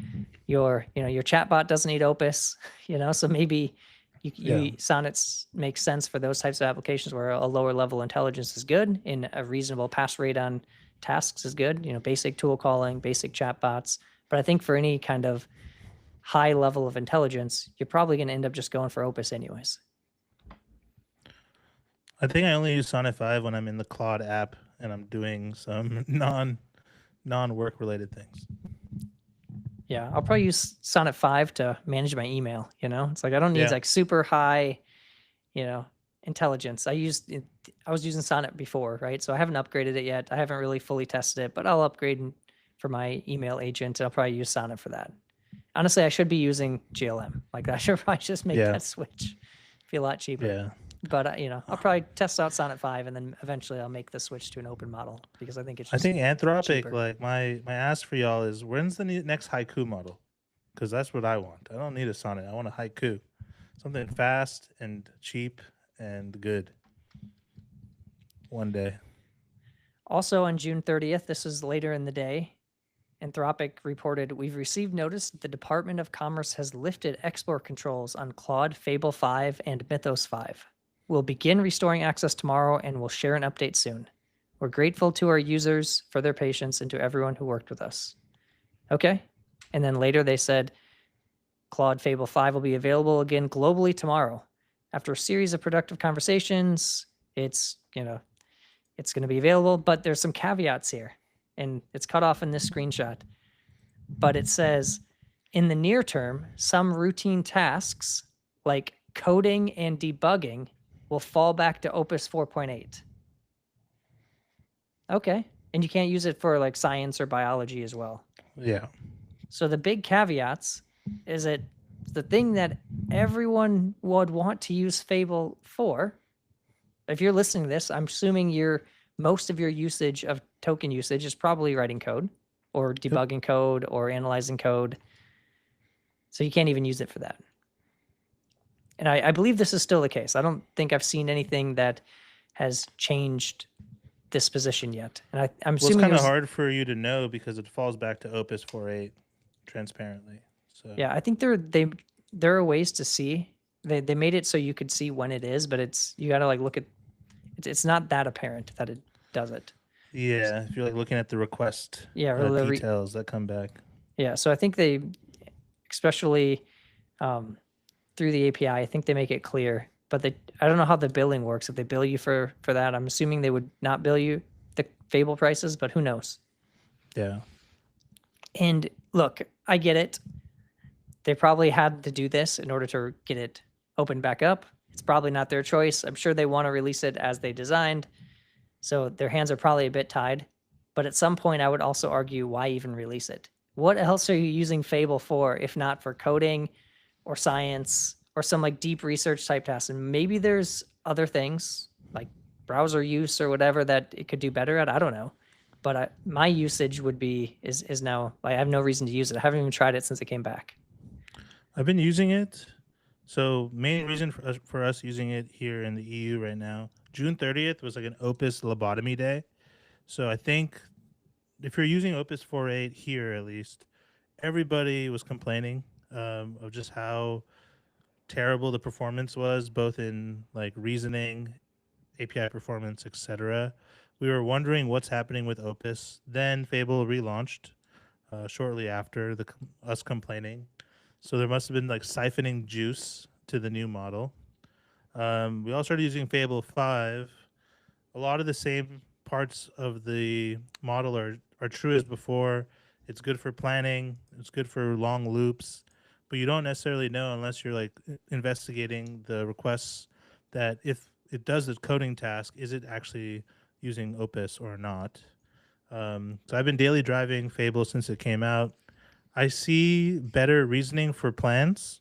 your chatbot doesn't need Opus, so maybe Sonnets makes sense for those types of applications where a lower level intelligence is good and a reasonable pass rate on tasks is good, basic tool calling, basic chatbots. But I think for any kind of high level of intelligence, you're probably going to end up just going for Opus anyways. I think I only use Sonnet 5 when I'm in the Claude app and I'm doing some non-work related things. Yeah, I'll probably use Sonnet 5 to manage my email, It's like I don't need like super high, intelligence. I was using Sonnet before, right? So I haven't upgraded it yet. I haven't really fully tested it, but I'll upgrade for my email agent. I'll probably use Sonnet for that. Honestly, I should be using GLM. Like I should probably just make that switch. Be a lot cheaper. Yeah. But I'll probably test out Sonnet 5, and then eventually I'll make the switch to an open model because I think it's. I Just think Anthropic, cheaper. like my ask for y'all is, when's the next haiku model? Because that's what I want. I don't need a Sonnet. I want a haiku, something fast and cheap and good. One day. Also on June 30th, this is later in the day, Anthropic reported, we've received notice that the Department of Commerce has lifted export controls on Claude, Fable 5, and Mythos 5. We'll begin restoring access tomorrow and we'll share an update soon. We're grateful to our users for their patience and to everyone who worked with us. Okay. And then later they said, Claude Fable 5 will be available again globally tomorrow. After a series of productive conversations, it's going to be available, but there's some caveats here. And it's cut off in this screenshot. But it says, in the near term, some routine tasks like coding and debugging will fall back to Opus 4.8. Okay. And you can't use it for like science or biology as well. Yeah. So the big caveats is that the thing that everyone would want to use Fable for, if you're listening to this, I'm assuming most of your usage of token usage is probably writing code or debugging code or analyzing code. So you can't even use it for that. And I believe this is still the case. I don't think I've seen anything that has changed this position yet. And I'm Well, assuming it's kind of hard for you to know because it falls back to Opus 4.8 transparently. So yeah, I think there are ways to see. They made it so you could see when it is, but you got to like look at. It's not that apparent that it does it. yeah, if you're like looking at the request details that come back. Yeah, so I think they, especially through the API, I think they make it clear. But I don't know how the billing works. If they bill you for that, I'm assuming they would not bill you the Fable prices, but who knows? Yeah. And look, I get it. They probably had to do this in order to get it opened back up. It's probably not their choice. I'm sure they want to release it as they designed. So their hands are probably a bit tied. But at some point, I would also argue, why even release it? What else are you using Fable for, if not for coding or science or some like deep research type tasks? And maybe there's other things like browser use or whatever that it could do better at. I don't know. But my usage would be is now, like, I have no reason to use it. I haven't even tried it since it came back. I've been using it. So main reason for us using it here in the EU right now, June 30th was like an Opus lobotomy day. So I think if you're using Opus 4.8 here, at least, everybody was complaining of just how terrible the performance was, both in like reasoning, API performance, etc. We were wondering what's happening with Opus. Then Fable relaunched shortly after us complaining. So there must have been like siphoning juice to the new model. We all started using Fable 5. A lot of the same parts of the model are true as before. It's good for planning. It's good for long loops. But you don't necessarily know unless you're like investigating the requests that if it does the coding task, is it actually using Opus or not? So I've been daily driving Fable since it came out. I see better reasoning for plans.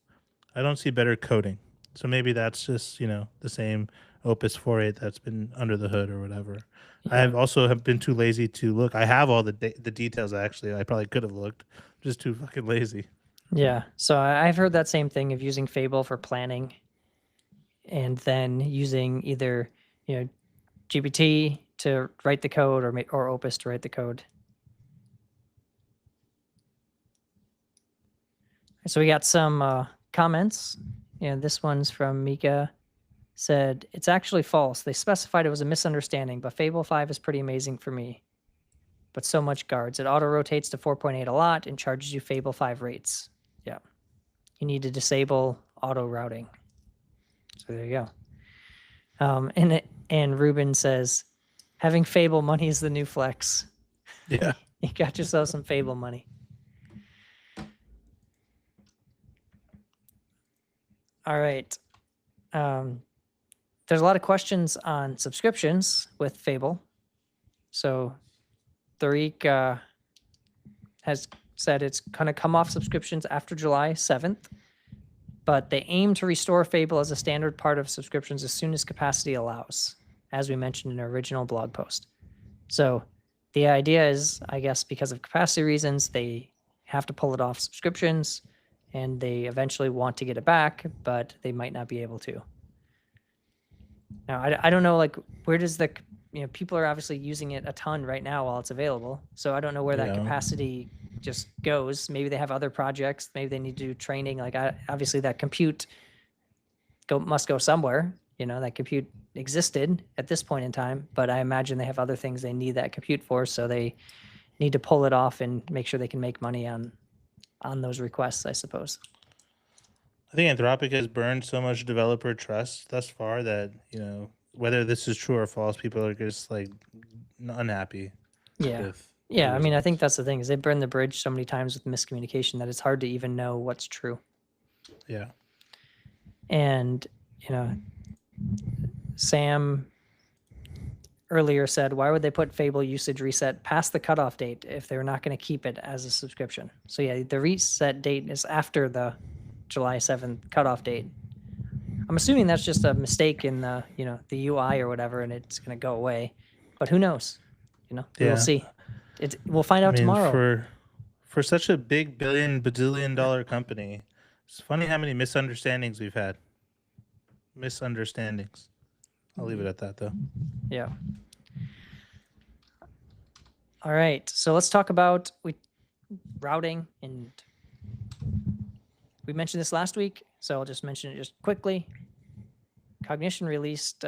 I don't see better coding. So maybe that's just, the same Opus 4.8 that's been under the hood or whatever. Yeah. I have also been too lazy to look. I have all the details, actually. I probably could have looked. I'm just too fucking lazy. Yeah. So I've heard that same thing of using Fable for planning and then using either, GPT to write the code or Opus to write the code. So we got some comments. This one's from Mika. Said, it's actually false. They specified it was a misunderstanding, but Fable 5 is pretty amazing for me. But so much guards. It auto-rotates to 4.8 a lot and charges you Fable 5 rates. Yeah. You need to disable auto-routing. So there you go. And Ruben says, having Fable money is the new flex. Yeah. You got yourself some Fable money. All right. There's a lot of questions on subscriptions with Fable. So Tariq has said it's going to come off subscriptions after July 7th. but they aim to restore Fable as a standard part of subscriptions as soon as capacity allows, as we mentioned in our original blog post. So the idea is, I guess, because of capacity reasons, they have to pull it off subscriptions, and they eventually want to get it back, but they might not be able to. Now, I don't know, like, where does the, people are obviously using it a ton right now while it's available. So I don't know where that capacity just goes. Maybe they have other projects. Maybe they need to do training. Like, obviously that compute must go somewhere. That compute existed at this point in time, but I imagine they have other things they need that compute for. So they need to pull it off and make sure they can make money on those requests, I suppose. I think Anthropic has burned so much developer trust thus far that, whether this is true or false, people are just like unhappy. Yeah. With Yeah. I mean, I think that's the thing is they burned the bridge so many times with miscommunication that it's hard to even know what's true. Yeah. And, Sam earlier said, why would they put Fable usage reset past the cutoff date if they're not going to keep it as a subscription? So yeah, the reset date is after the July 7th cutoff date. I'm assuming that's just a mistake in the, the UI or whatever, and it's going to go away. But who knows? We'll see. We'll find out tomorrow. For such a big bajillion-dollar company, it's funny how many misunderstandings we've had. Misunderstandings. I'll leave it at that, though. Yeah. All right. So let's talk about routing, and we mentioned this last week, so I'll just mention it just quickly. Cognition released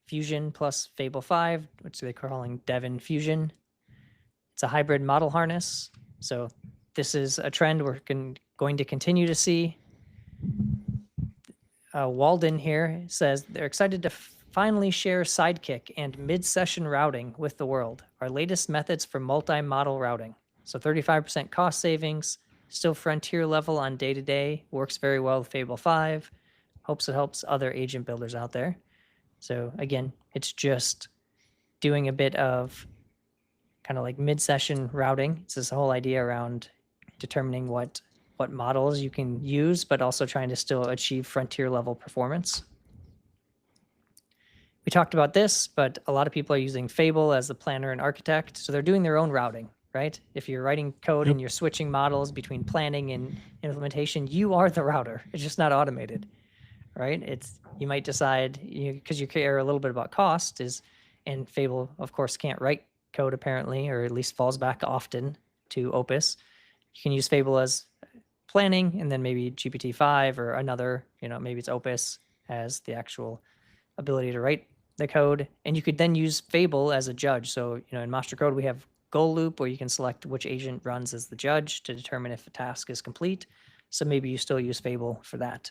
Fusion plus Fable 5, which they're calling Devin Fusion. It's a hybrid model harness. So this is a trend we're going to continue to see. Walden here says they're excited to finally share Sidekick and mid-session routing with the world, our latest methods for multi-model routing. So 35% cost savings, still frontier level on day-to-day, works very well with Fable 5. Hopes it helps other agent builders out there. So again, it's just doing a bit of kind of like mid-session routing. It's this whole idea around determining what models you can use, but also trying to still achieve frontier level performance. We talked about this, but a lot of people are using Fable as the planner and architect. So they're doing their own routing, right? If you're writing code and you're switching models between planning and implementation, you are the router. It's just not automated, right? You might decide, because you care a little bit about cost, and Fable, of course, can't write code apparently, or at least falls back often to Opus. You can use Fable as planning, and then maybe GPT-5 or another, maybe it's Opus as the actual ability to write the code. And you could then use Fable as a judge. So, in Master Code, we have goal loop where you can select which agent runs as the judge to determine if a task is complete. So maybe you still use Fable for that.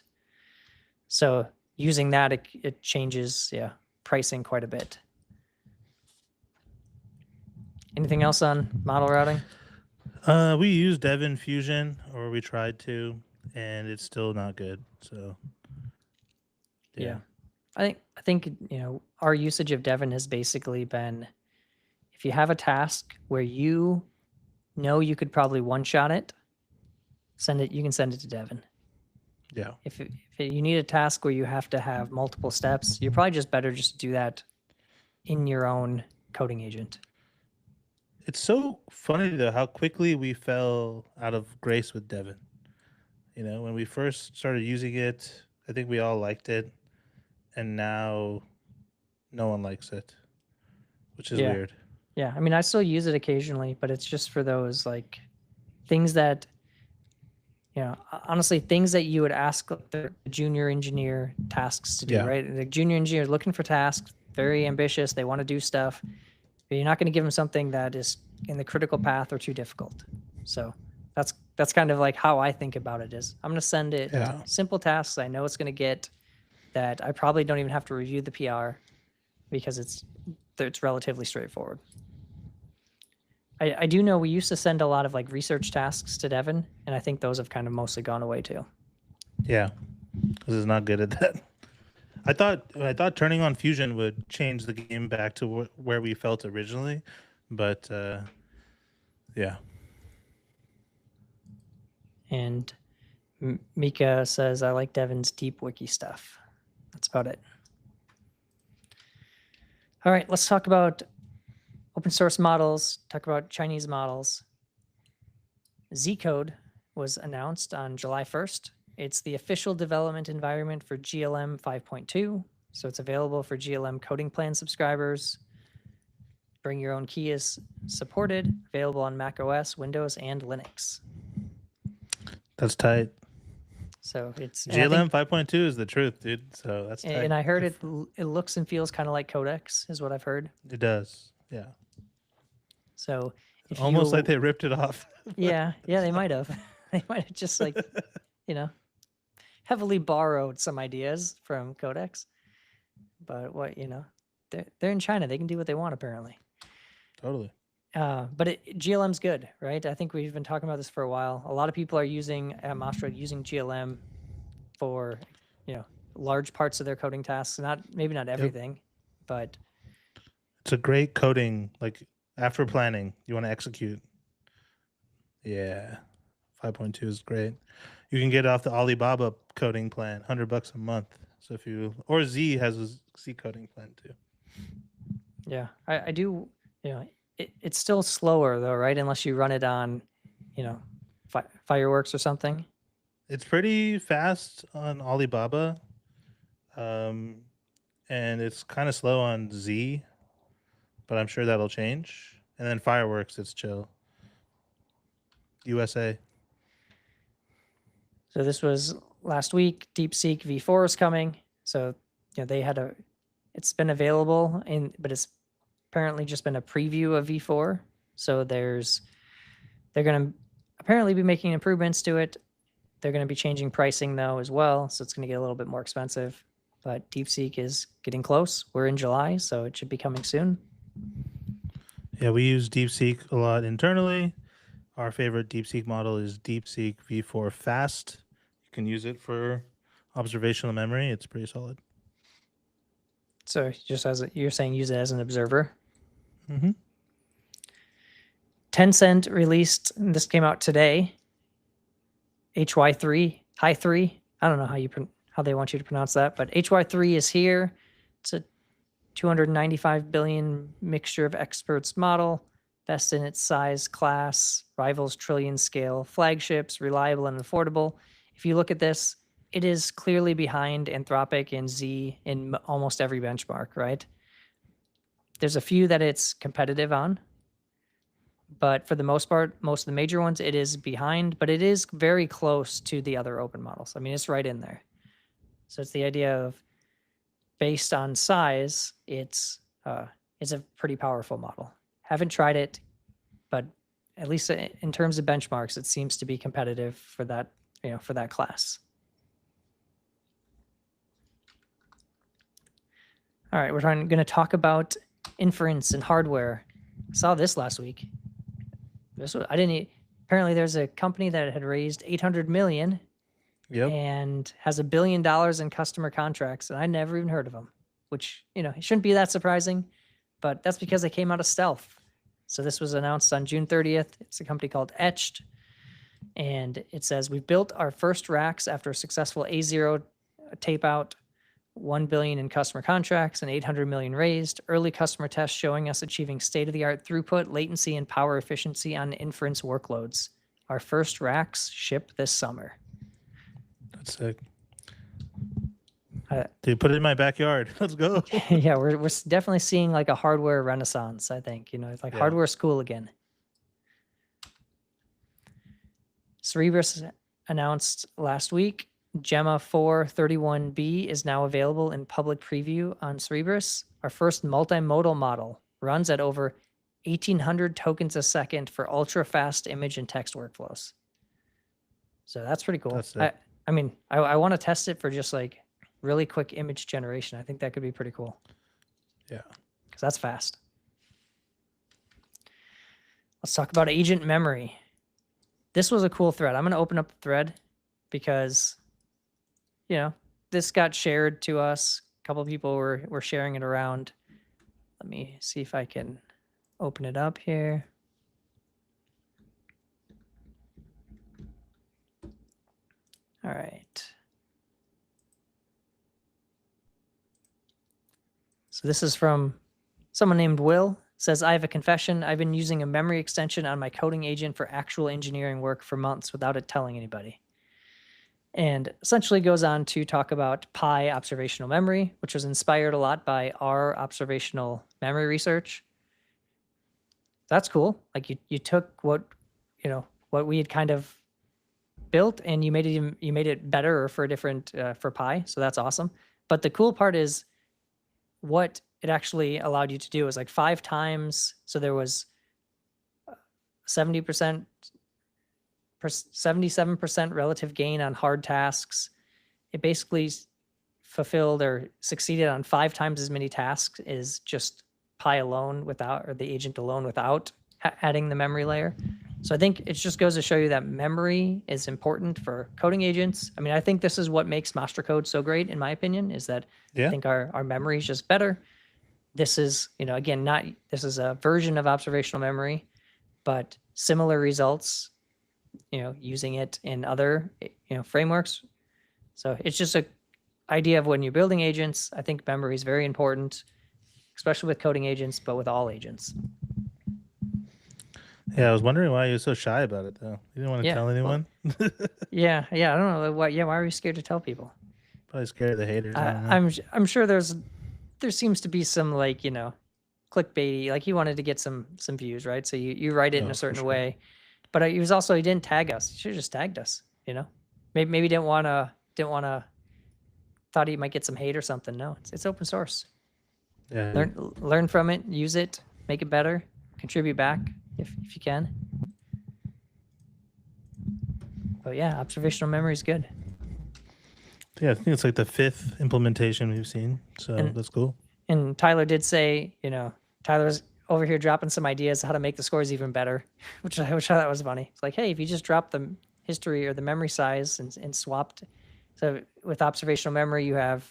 So using that, it changes pricing quite a bit. Anything else on model routing? We use Devin Fusion, or we tried to, and it's still not good. So yeah. I think our usage of Devin has basically been, if you have a task where you could probably one-shot it, you can send it to Devin. Yeah. If you need a task where you have to have multiple steps, you're probably just better just to do that in your own coding agent. It's so funny, though, how quickly we fell out of grace with Devin. When we first started using it, I think we all liked it. And now no one likes it, which is weird. Yeah. I mean, I still use it occasionally, but it's just for those like things that, honestly, things that you would ask the junior engineer tasks to do, right? The junior engineer is looking for tasks, very ambitious. They want to do stuff. But you're not going to give them something that is in the critical path or too difficult. So that's kind of like how I think about it is I'm going to send it simple tasks I know it's going to get, that I probably don't even have to review the PR because it's relatively straightforward. I do know we used to send a lot of like research tasks to Devin, and I think those have kind of mostly gone away too. Yeah, this is not good at that. I thought turning on Fusion would change the game back to where we felt originally, but yeah. And Mika says, I like Devin's deep wiki stuff. That's about it. All right, let's talk about open source models, talk about Chinese models. Zcode was announced on July 1st. It's the official development environment for GLM 5.2. So it's available for GLM coding plan subscribers. Bring your own key is supported, available on Mac OS, Windows, and Linux. That's tight. So it's GLM 5.2 is the truth, dude. So that's tight. and I heard it looks and feels kind of like Codex, is what I've heard. It does. Yeah. So if Almost like they ripped it off. yeah, they might have. They might have just heavily borrowed some ideas from Codex. But they're in China. They can do what they want, apparently. Totally. But GLM's good, right? I think we've been talking about this for a while. A lot of people are using at Mastra using GLM for large parts of their coding tasks. Maybe not everything, but it's a great coding. Like after planning, you want to execute. Yeah, 5.2 is great. You can get off the Alibaba coding plan, $100 a month. So or Z has a Z coding plan too. Yeah, I do. It's still slower though, right? Unless you run it on, Fireworks or something. It's pretty fast on Alibaba, and it's kind of slow on Z, but I'm sure that'll change. And then Fireworks, it's chill. USA. So this was last week. DeepSeek V4 is coming. So they had it's been available but it's apparently just been a preview of V4. So they're going to apparently be making improvements to it. They're going to be changing pricing though as well. So it's going to get a little bit more expensive, but DeepSeek is getting close. We're in July, so it should be coming soon. Yeah, we use DeepSeek a lot internally. Our favorite DeepSeek model is DeepSeek V4 Fast. You can use it for observational memory. It's pretty solid. So just you're saying, use it as an observer. Mm-hmm. Tencent released, and this came out today, HY3, High 3. I don't know how they want you to pronounce that, but HY3 is here. It's a 295 billion mixture of experts model, best in its size class, rivals trillion scale flagships, reliable and affordable. If you look at this, it is clearly behind Anthropic and Z in almost every benchmark, right? There's a few that it's competitive on, but for the most part, most of the major ones, it is behind, but it is very close to the other open models. I mean, it's right in there. So it's the idea of based on size, it's a pretty powerful model. Haven't tried it, but at least in terms of benchmarks, it seems to be competitive for that, for that class. All right, we're going to talk about inference and hardware. I saw this last week. Apparently there's a company that had raised 800 million and has $1 billion in customer contracts, and I never even heard of them, which, it shouldn't be that surprising, but that's because they came out of stealth. So this was announced on June 30th. It's a company called Etched, and it says, we've built our first racks after a successful A0 tape out, 1 billion in customer contracts and 800 million raised. Early customer tests showing us achieving state-of-the-art throughput, latency, and power efficiency on inference workloads. Our first racks ship this summer. That's sick. Dude, put it in my backyard. Let's go. Yeah, we're definitely seeing like a hardware renaissance, I think. It's like hardware school again. Cerebras announced last week Gemma 431B is now available in public preview on Cerebras. Our first multimodal model runs at over 1,800 tokens a second for ultra-fast image and text workflows. So that's pretty cool. I mean, I want to test it for just like really quick image generation. I think that could be pretty cool. Yeah. Because that's fast. Let's talk about agent memory. This was a cool thread. I'm going to open up the thread because this got shared to us. A couple of people were sharing it around. Let me see if I can open it up here. So this is from someone named Will. Says, I have a confession. I've been using a memory extension on my coding agent for actual engineering work for months without it telling anybody. And essentially goes on to talk about Pi observational memory, which was inspired a lot by our observational memory research. That's cool. Like you took what we had kind of built and you made it better for a different for Pi. So that's awesome. But the cool part is what it actually allowed you to do is like 5 times. So there was 70%, 77% relative gain on hard tasks. It basically fulfilled or succeeded on 5 times as many tasks as just Pi alone without, or the agent alone without adding the memory layer. So I think it just goes to show you that memory is important for coding agents. I mean, I think this is what makes Mastra code so great, in my opinion, is that I think our memory is just better. This is, again, this is a version of observational memory, but similar results, using it in other, frameworks. So it's just a idea of when you're building agents, I think memory is very important, especially with coding agents, but with all agents. Yeah, I was wondering why you were so shy about it, though. You didn't want to tell anyone? Yeah, I don't know. Why are you scared to tell people? Probably scared of the haters. I don't know. I'm sure there seems to be some clickbaity, like he wanted to get some views, right? So you write it in a certain way, but he didn't tag us. He should have just tagged us, maybe didn't want to, thought he might get some hate or something. No, it's open source. Yeah. Learn from it, use it, make it better, contribute back if you can. But yeah, observational memory is good. Yeah, I think it's like the 5th implementation we've seen, so that's cool. And Tyler did say, Tyler's over here dropping some ideas how to make the scores even better, which I thought was funny. It's like, hey, if you just drop the history or the memory size and swapped, so with observational memory, you have,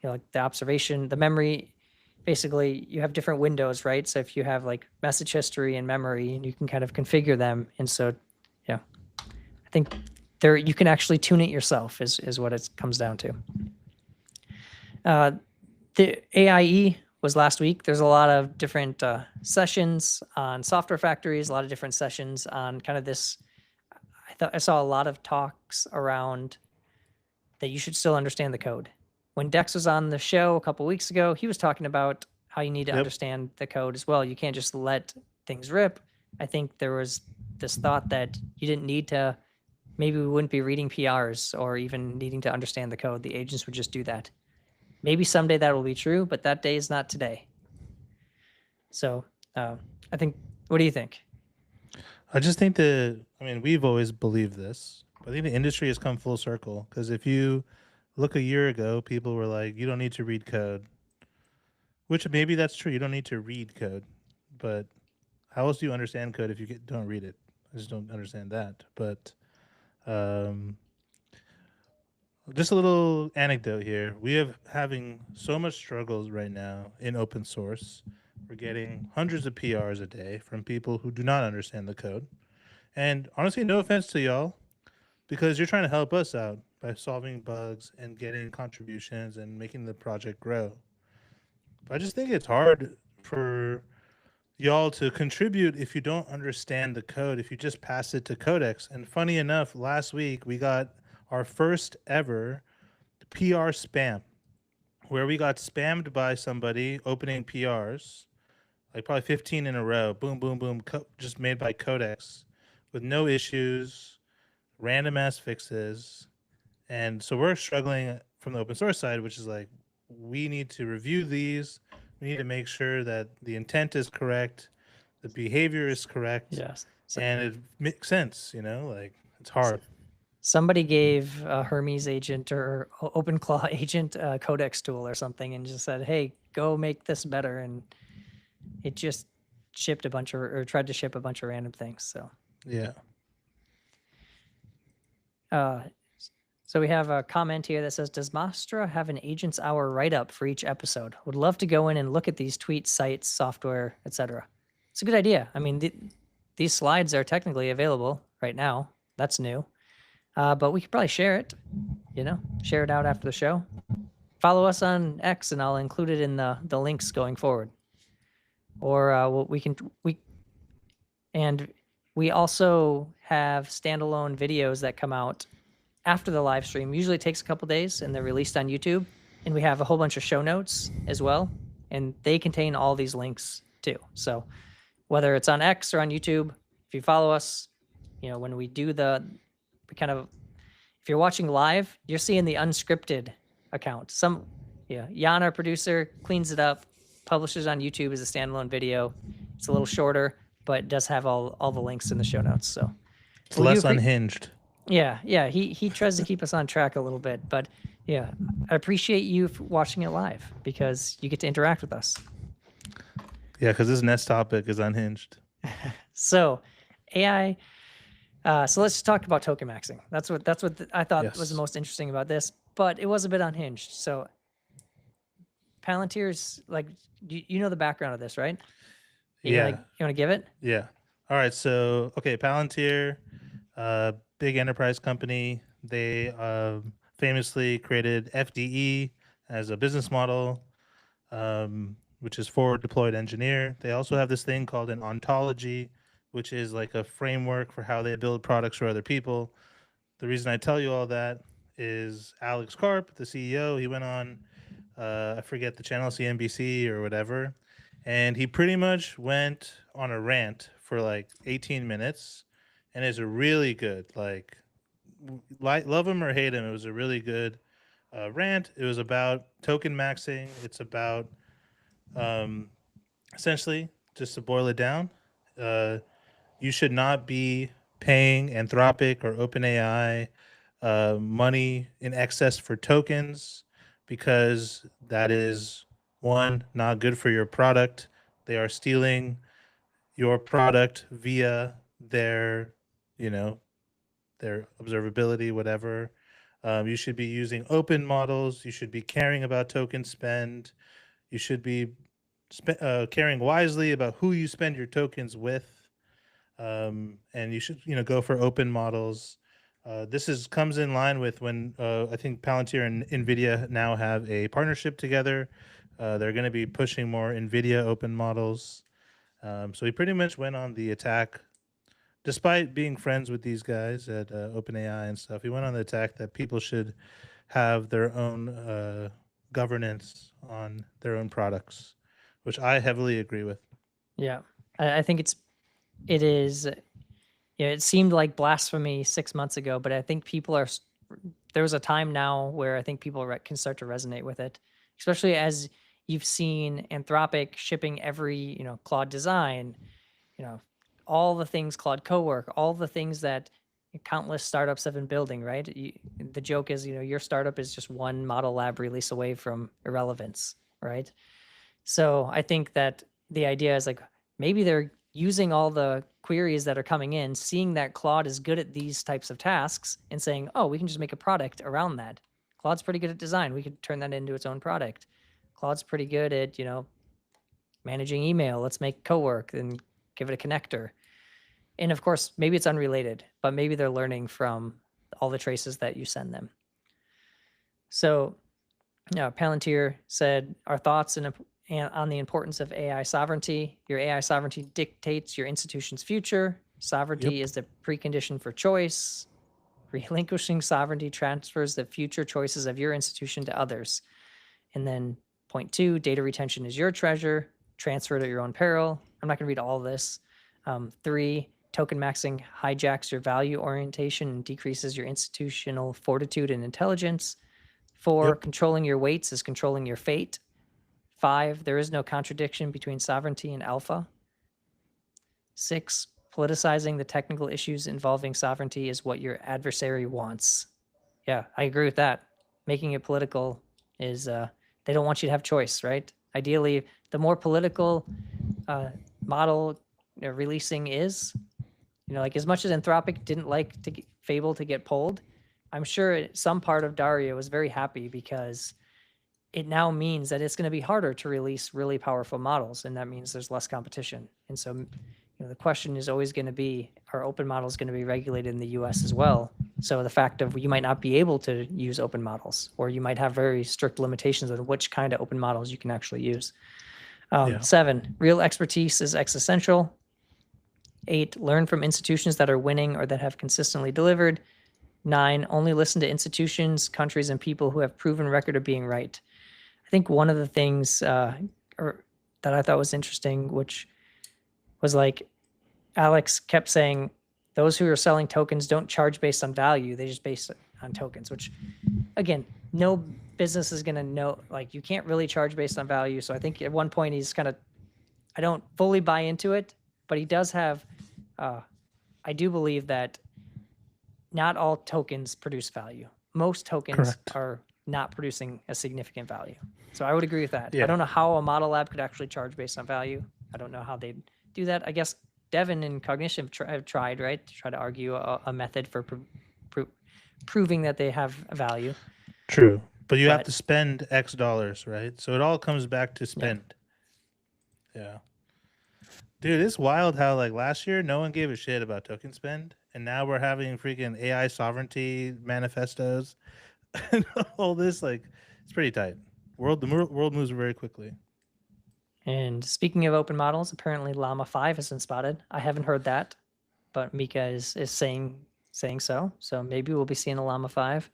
like the memory, basically you have different windows, right? So if you have like message history and memory, and you can kind of configure them. And so, I think you can actually tune it yourself is what it comes down to. The AIE was last week. There's a lot of different sessions on software factories, a lot of different sessions on kind of this. I saw a lot of talks around that you should still understand the code. When Dex was on the show a couple weeks ago, he was talking about how you need to understand the code as well. You can't just let things rip. I think there was this thought that you didn't need to, maybe we wouldn't be reading PRs or even needing to understand the code. The agents would just do that. Maybe someday that will be true, but that day is not today. So I think, what do you think? I just think we've always believed this, but I think the industry has come full circle, because if you look a year ago, people were like, you don't need to read code, which maybe that's true. You don't need to read code, but how else do you understand code if you don't read it? I just don't understand that. But just a little anecdote here. We have having so much struggles right now in open source. We're getting hundreds of PRs a day from people who do not understand the code. And honestly, no offense to y'all, because you're trying to help us out by solving bugs and getting contributions and making the project grow. But I just think it's hard for y'all to contribute if you don't understand the code, if you just pass it to Codex. And funny enough, last week we got our first ever PR spam, where we got spammed by somebody opening PRs, like probably 15 in a row, boom, boom, boom, just made by Codex with no issues, random ass fixes. And so we're struggling from the open source side, which is like, we need to review these. We need to make sure that the intent is correct, the behavior is correct. Yes. And it makes sense, like it's hard. Somebody gave a Hermes agent or OpenClaw agent a Codex tool or something and just said, hey, go make this better. And it just shipped tried to ship a bunch of random things. So, yeah. So we have a comment here that says, does Mastra have an agent's hour write-up for each episode? Would love to go in and look at these tweets, sites, software, etc. It's a good idea. I mean, these slides are technically available right now. That's new. But we could probably share it, share it out after the show. follow us on X, and I'll include it in the links going forward. Or we also have standalone videos that come out after the live stream. Usually it takes a couple days, and they're released on YouTube. And we have a whole bunch of show notes as well, and they contain all these links too. So whether it's on X or on YouTube, if you follow us, when we do if you're watching live, you're seeing the unscripted account. Jan, our producer, cleans it up, publishes on YouTube as a standalone video. It's a little shorter, but it does have all the links in the show notes. So It's less unhinged. Yeah. He tries to keep us on track a little bit, but yeah, I appreciate you for watching it live because you get to interact with us. Yeah, because this next topic is unhinged. So AI. So let's just talk about token maxing. That's what I thought was the most interesting about this, but it was a bit unhinged. So Palantir's you know the background of this, right? You want to give it? Yeah. All right. So, okay, Palantir, big enterprise company. They famously created FDE as a business model, which is forward deployed engineer. They also have this thing called an ontology, which is like a framework for how they build products for other people. The reason I tell you all that is Alex Karp, the CEO, he went on, I forget the channel, CNBC or whatever, and he pretty much went on a rant for like 18 minutes, and it's a really good, love him or hate him, it was a really good rant. It was about token maxing. It's about, essentially, just to boil it down, you should not be paying Anthropic or OpenAI money in excess for tokens, because that is, one, not good for your product. They are stealing your product via their observability, whatever. You should be using open models. You should be caring about token spend. You should be caring wisely about who you spend your tokens with. And you should, go for open models. This comes in line with when I think Palantir and NVIDIA now have a partnership together. They're going to be pushing more NVIDIA open models. So he pretty much went on the attack, despite being friends with these guys at OpenAI and stuff. He went on the attack that people should have their own governance on their own products, which I heavily agree with. Yeah, I think it is. It seemed like blasphemy 6 months ago, but I think there's a time now where I think people can start to resonate with it, especially as you've seen Anthropic shipping every, Claude design, all the things, Claude Cowork, all the things that countless startups have been building, right? The joke is, your startup is just one model lab release away from irrelevance, right? So I think that the idea is maybe they're using all the queries that are coming in, seeing that Claude is good at these types of tasks and saying, oh, we can just make a product around that. Claude's pretty good at design. We could turn that into its own product. Claude's pretty good at, managing email. Let's make Cowork and give it a connector. And of course, maybe it's unrelated, but maybe they're learning from all the traces that you send them. So, Palantir said, our thoughts on the importance of AI sovereignty. Your AI sovereignty dictates your institution's future. Sovereignty is the precondition for choice. Relinquishing sovereignty transfers the future choices of your institution to others. And then point 2, data retention is your treasure. Transfer it at your own peril. I'm not going to read all of this. 3, token maxing hijacks your value orientation and decreases your institutional fortitude and intelligence. 4, controlling your weights is controlling your fate. 5, there is no contradiction between sovereignty and alpha. 6, politicizing the technical issues involving sovereignty is what your adversary wants. Yeah, I agree with that. Making it political is, they don't want you to have choice, right? Ideally, the more political model releasing is, as much as Anthropic didn't like Fable to get pulled, I'm sure some part of Dario was very happy because it now means that it's going to be harder to release really powerful models, and that means there's less competition. And so, the question is always going to be, are open models going to be regulated in the US as well? So the fact of you might not be able to use open models, or you might have very strict limitations on which kind of open models you can actually use. 7, real expertise is existential. 8, learn from institutions that are winning or that have consistently delivered. 9, only listen to institutions, countries, and people who have proven record of being right. I think one of the things that I thought was interesting, which was like Alex kept saying, those who are selling tokens don't charge based on value. They just base it on tokens, which, again, no business is going to know. Like, you can't really charge based on value. So I think at one point he's kind of, I don't fully buy into it, but he does have, I do believe that not all tokens produce value. Most tokens are not producing a significant value. So I would agree with that. I don't know how a model lab could actually charge based on value. I don't know how they'd do that. I guess Devin and Cognition have tried, right, to try to argue a method for proving that they have value. True, but you have to spend X dollars, right? So it all comes back to spend. Yeah. Dude, it's wild how like last year no one gave a shit about token spend, and now we're having freaking AI sovereignty manifestos and all this. Like, it's pretty tight. The world moves very quickly. And speaking of open models, apparently Llama 5 has been spotted. I haven't heard that, but Mika is saying so. So maybe we'll be seeing a Llama 5.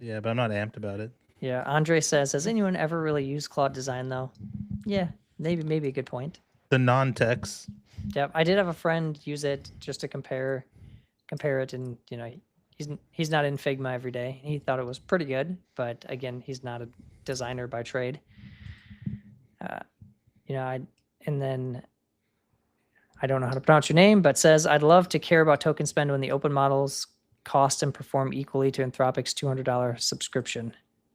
Yeah, but I'm not amped about it. Yeah, Andre says, has anyone ever really used Claude Design though? Yeah, maybe a good point. The non-techs. Yep, I did have a friend use it just to compare it, and you know, he's not in Figma every day. He thought it was pretty good, but again, he's not a designer by trade. You know, and then I don't know how to pronounce your name, but says, I'd love to care about token spend when the open models cost and perform equally to Anthropic's $200 subscription.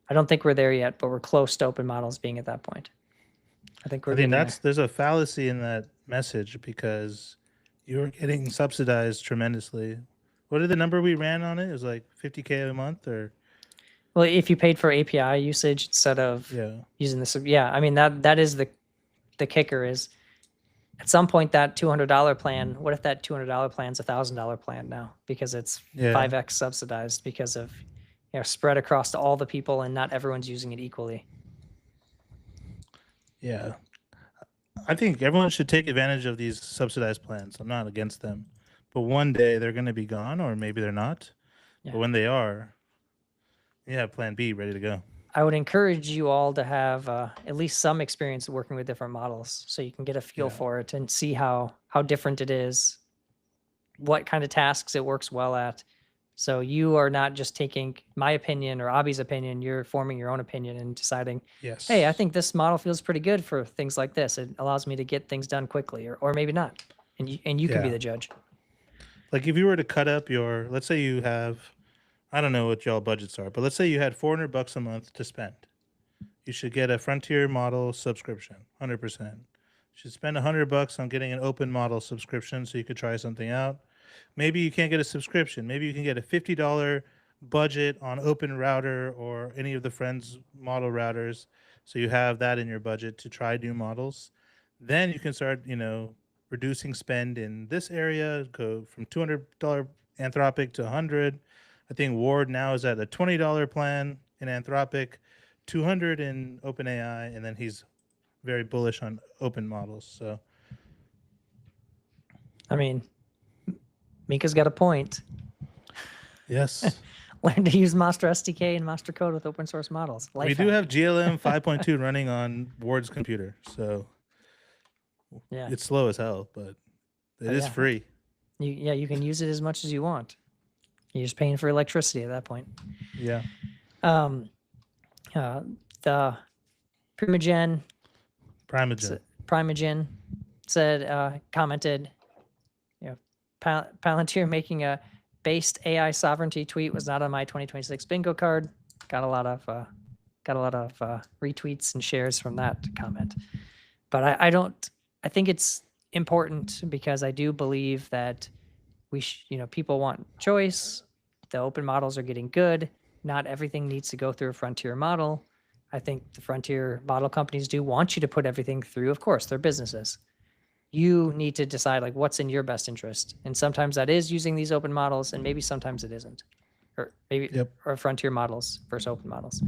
I don't think we're there yet, but we're close to open models being at that point. I think there's a fallacy in that message, because you're getting subsidized tremendously. What is the number we ran on it? It was like $50K a month, or? Well, if you paid for API usage instead of using this, I mean, that is the kicker is at some point that $200 plan, what if that $200 plan's $1,000 plan now, because it's 5x subsidized because of, you know, spread across to all the people and not everyone's using it equally. Yeah. I think everyone should take advantage of these subsidized plans. I'm not against them, but one day they're going to be gone, or maybe they're not. But when they are, you have plan B ready to go. I would encourage you all to have at least some experience working with different models, so you can get a feel for it and see how different it is, what kind of tasks it works well at. So you are not just taking my opinion or Abhi's opinion, you're forming your own opinion and deciding, hey, I think this model feels pretty good for things like this. It allows me to get things done quickly, or maybe not. And you can be the judge. Like if you were to cut up your, let's say you have, I don't know what y'all budgets are, but let's say you had $400 a month to spend. You should get a Frontier model subscription, 100%. You should spend $100 on getting an open model subscription so you could try something out. Maybe you can't get a subscription. Maybe you can get a $50 budget on Open Router or any of the Friends model routers. So you have that in your budget to try new models. Then you can start, you know, reducing spend in this area, go from $200 Anthropic to $100. I think Ward now is at a $20 plan in Anthropic, $200 in OpenAI, and then he's very bullish on open models. So, I mean, Mika's got a point. Yes. Learn to use Mastra SDK and Mastra code with open source models. We do have GLM 5.2 running on Ward's computer, so it's slow as hell, but it is free. You can use it as much as you want. You're just paying for electricity at that point. Yeah. The Primogen said, commented, you know, Palantir making a based AI sovereignty tweet was not on my 2026 bingo card. Got a lot of retweets and shares from that comment. But I think it's important because I do believe that people want choice. The open models are getting good. Not everything needs to go through a Frontier model. I think the Frontier model companies do want you to put everything through. Of course, they're businesses. you need to decide like what's in your best interest. And sometimes that is using these open models, and maybe sometimes it isn't. Or maybe or frontier models versus open models.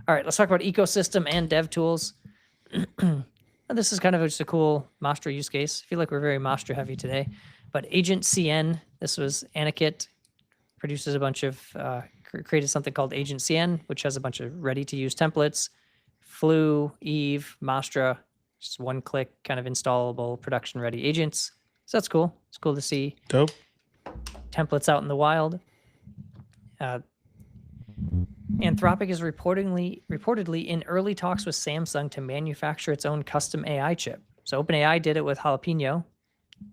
All right, let's talk about ecosystem and dev tools. This is kind of just a cool Mastra use case. I feel like we're very Mastra heavy today. But Agent CN, this was Anakit, produces a bunch of, created something called Agent CN, which has a bunch of ready-to-use templates. Flu, Eve, Mastra, just one-click kind of installable production-ready agents. So that's cool. It's cool to see Dope. templates out in the wild. Anthropic is reportedly in early talks with Samsung to manufacture its own custom AI chip. So OpenAI did it with Jalapeno.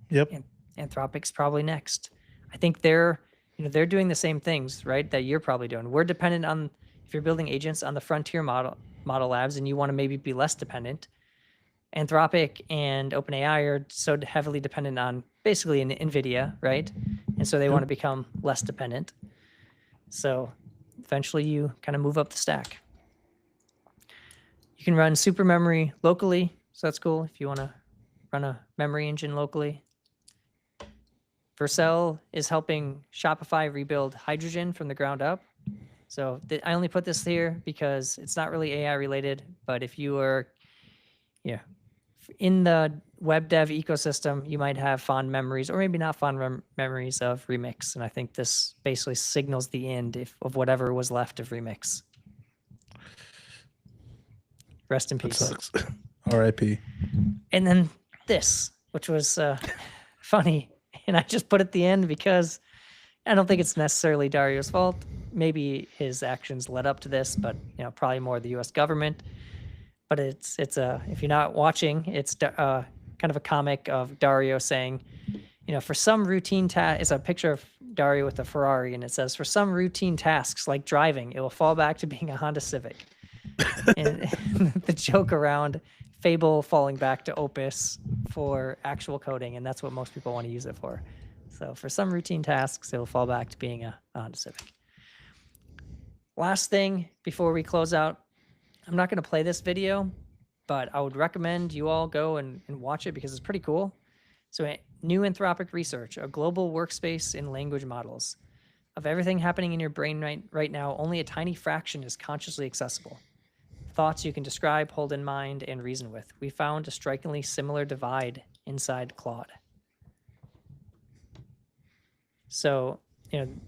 Yep. And Anthropic's probably next. I think they're doing the same things, right? That you're probably doing. We're dependent on, if you're building agents on the frontier model labs, and you want to maybe be less dependent. Anthropic and OpenAI are so heavily dependent on basically an NVIDIA, right? And so they want to become less dependent. So eventually you kind of move up the stack. You can run super memory locally. So that's cool if you want to run a memory engine locally. Vercel is helping Shopify rebuild Hydrogen from the ground up. So I only put this here because it's not really AI related, but if you are in the web dev ecosystem, you might have fond memories, or maybe not fond memories of Remix. And I think this basically signals the end of whatever was left of Remix. Rest in peace. That sucks. R.I.P. And then this, which was funny. And I just put at the end because I don't think it's necessarily Dario's fault. Maybe his actions led up to this, but probably more the U.S. government. But it's if you're not watching, it's kind of a comic of Dario saying, for some routine task, it's a picture of Dario with a Ferrari, and it says, for some routine tasks like driving, it will fall back to being a Honda Civic. And the joke around Fable falling back to Opus for actual coding, and that's what most people want to use it for. So for some routine tasks, it will fall back to being a Honda Civic. Last thing before we close out, I'm not going to play this video, but I would recommend you all go and watch it because it's pretty cool. So new Anthropic research, a global workspace in language models. Of everything happening in your brain right now, only a tiny fraction is consciously accessible. Thoughts you can describe, hold in mind, and reason with. We found a strikingly similar divide inside Claude. So,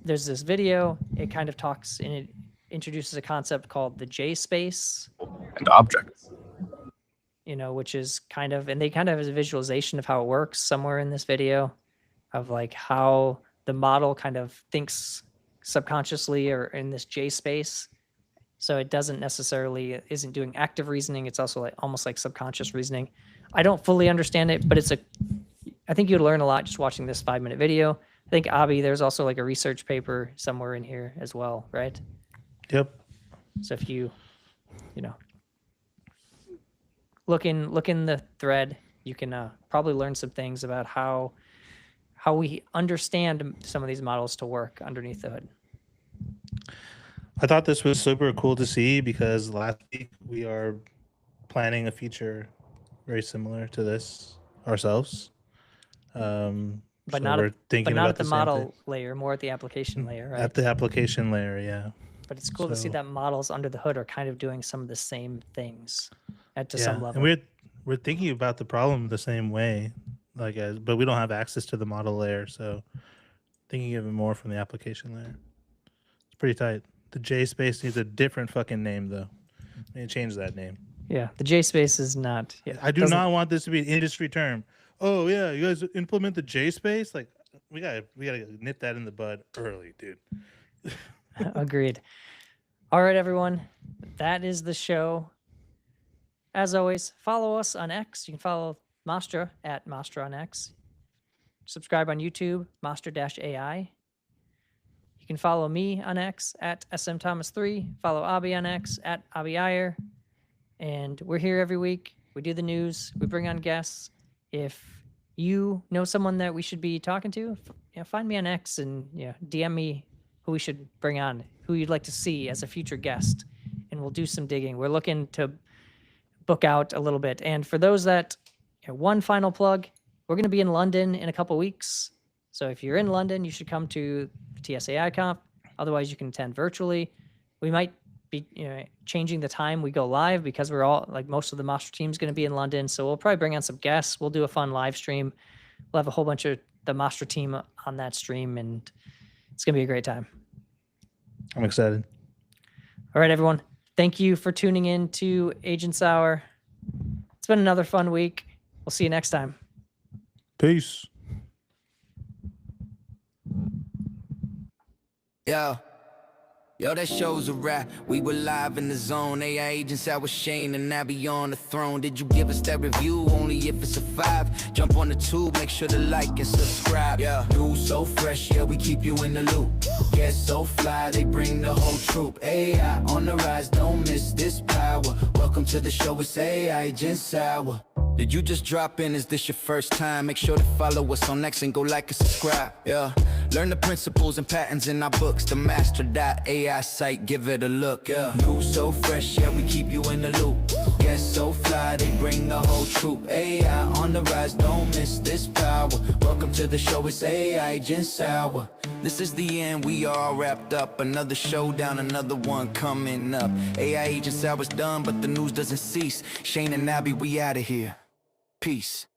there's this video. It kind of talks, and it introduces a concept called the J space. And objects. Which is kind of, and they kind of have a visualization of how it works somewhere in this video of like how the model kind of thinks subconsciously or in this J space. So it doesn't necessarily, isn't doing active reasoning. It's also like almost like subconscious reasoning. I don't fully understand it, but I think you'd learn a lot just watching this 5-minute video. I think Abhi, there's also like a research paper somewhere in here as well, right? Yep. So if you, look in the thread, you can probably learn some things about how we understand some of these models to work underneath the hood. I thought this was super cool to see because last week we are planning a feature very similar to this ourselves. But so not we're thinking about at the same model thing. layer, more at the application layer, right? At the application layer, yeah. But it's cool to see So- that models under the hood are kind of doing some of the same things to some level. And we're thinking about the problem the same way, but we don't have access to the model layer, so thinking of it more from the application layer. It's pretty tight. The J space needs a different fucking name though. I need to change that name. Yeah, the J space is not. Yeah, I do not want this to be an industry term. Oh yeah, you guys implement the J space? Like we gotta nip that in the bud early, dude. Agreed. All right, everyone. That is the show. As always, follow us on X. You can follow Mastra at Mastra on X. Subscribe on YouTube, Mastra-AI. You can follow me on X at smthomas3. Follow Abhi on X at Abhi Aiyer. And we're here every week. We do the news. We bring on guests. If you know someone that we should be talking to, find me on X and DM me who we should bring on, who you'd like to see as a future guest. And we'll do some digging. We're looking to book out a little bit. And for those that, one final plug, we're going to be in London in a couple weeks. So if you're in London, you should come to TSAI Conf. Otherwise, you can attend virtually. We might be changing the time we go live because we're all like most of the Mastra team is going to be in London. So we'll probably bring on some guests. We'll do a fun live stream. We'll have a whole bunch of the Mastra team on that stream, and it's going to be a great time. I'm excited. All right, everyone. Thank you for tuning in to Agents Hour. It's been another fun week. We'll see you next time. Peace. Yo, that show's a wrap. We were live in the zone. AI Agents Hour, Shane and Abhi on the throne. Did you give us that review? Only if it's a 5. Jump on the tube, make sure to like and subscribe. Yeah, news so fresh, yeah, we keep you in the loop. Guests so fly, they bring the whole troop. AI on the rise, don't miss this power. Welcome to the show, it's AI Agents Hour. Did you just drop in? Is this your first time? Make sure to follow us on X and go like and subscribe. Yeah, learn the principles and patterns in our books. The Mastra.ai site, give it a look. Yeah, news so fresh, yeah, we keep you in the loop. Guests so fly, they bring the whole troop. AI on the rise, don't miss this power. Welcome to the show, it's AI Agents Hour. This is the end, we all wrapped up. Another showdown, another one coming up. AI Agents Hour's done, but the news doesn't cease. Shane and Abhi, we out of here. Peace.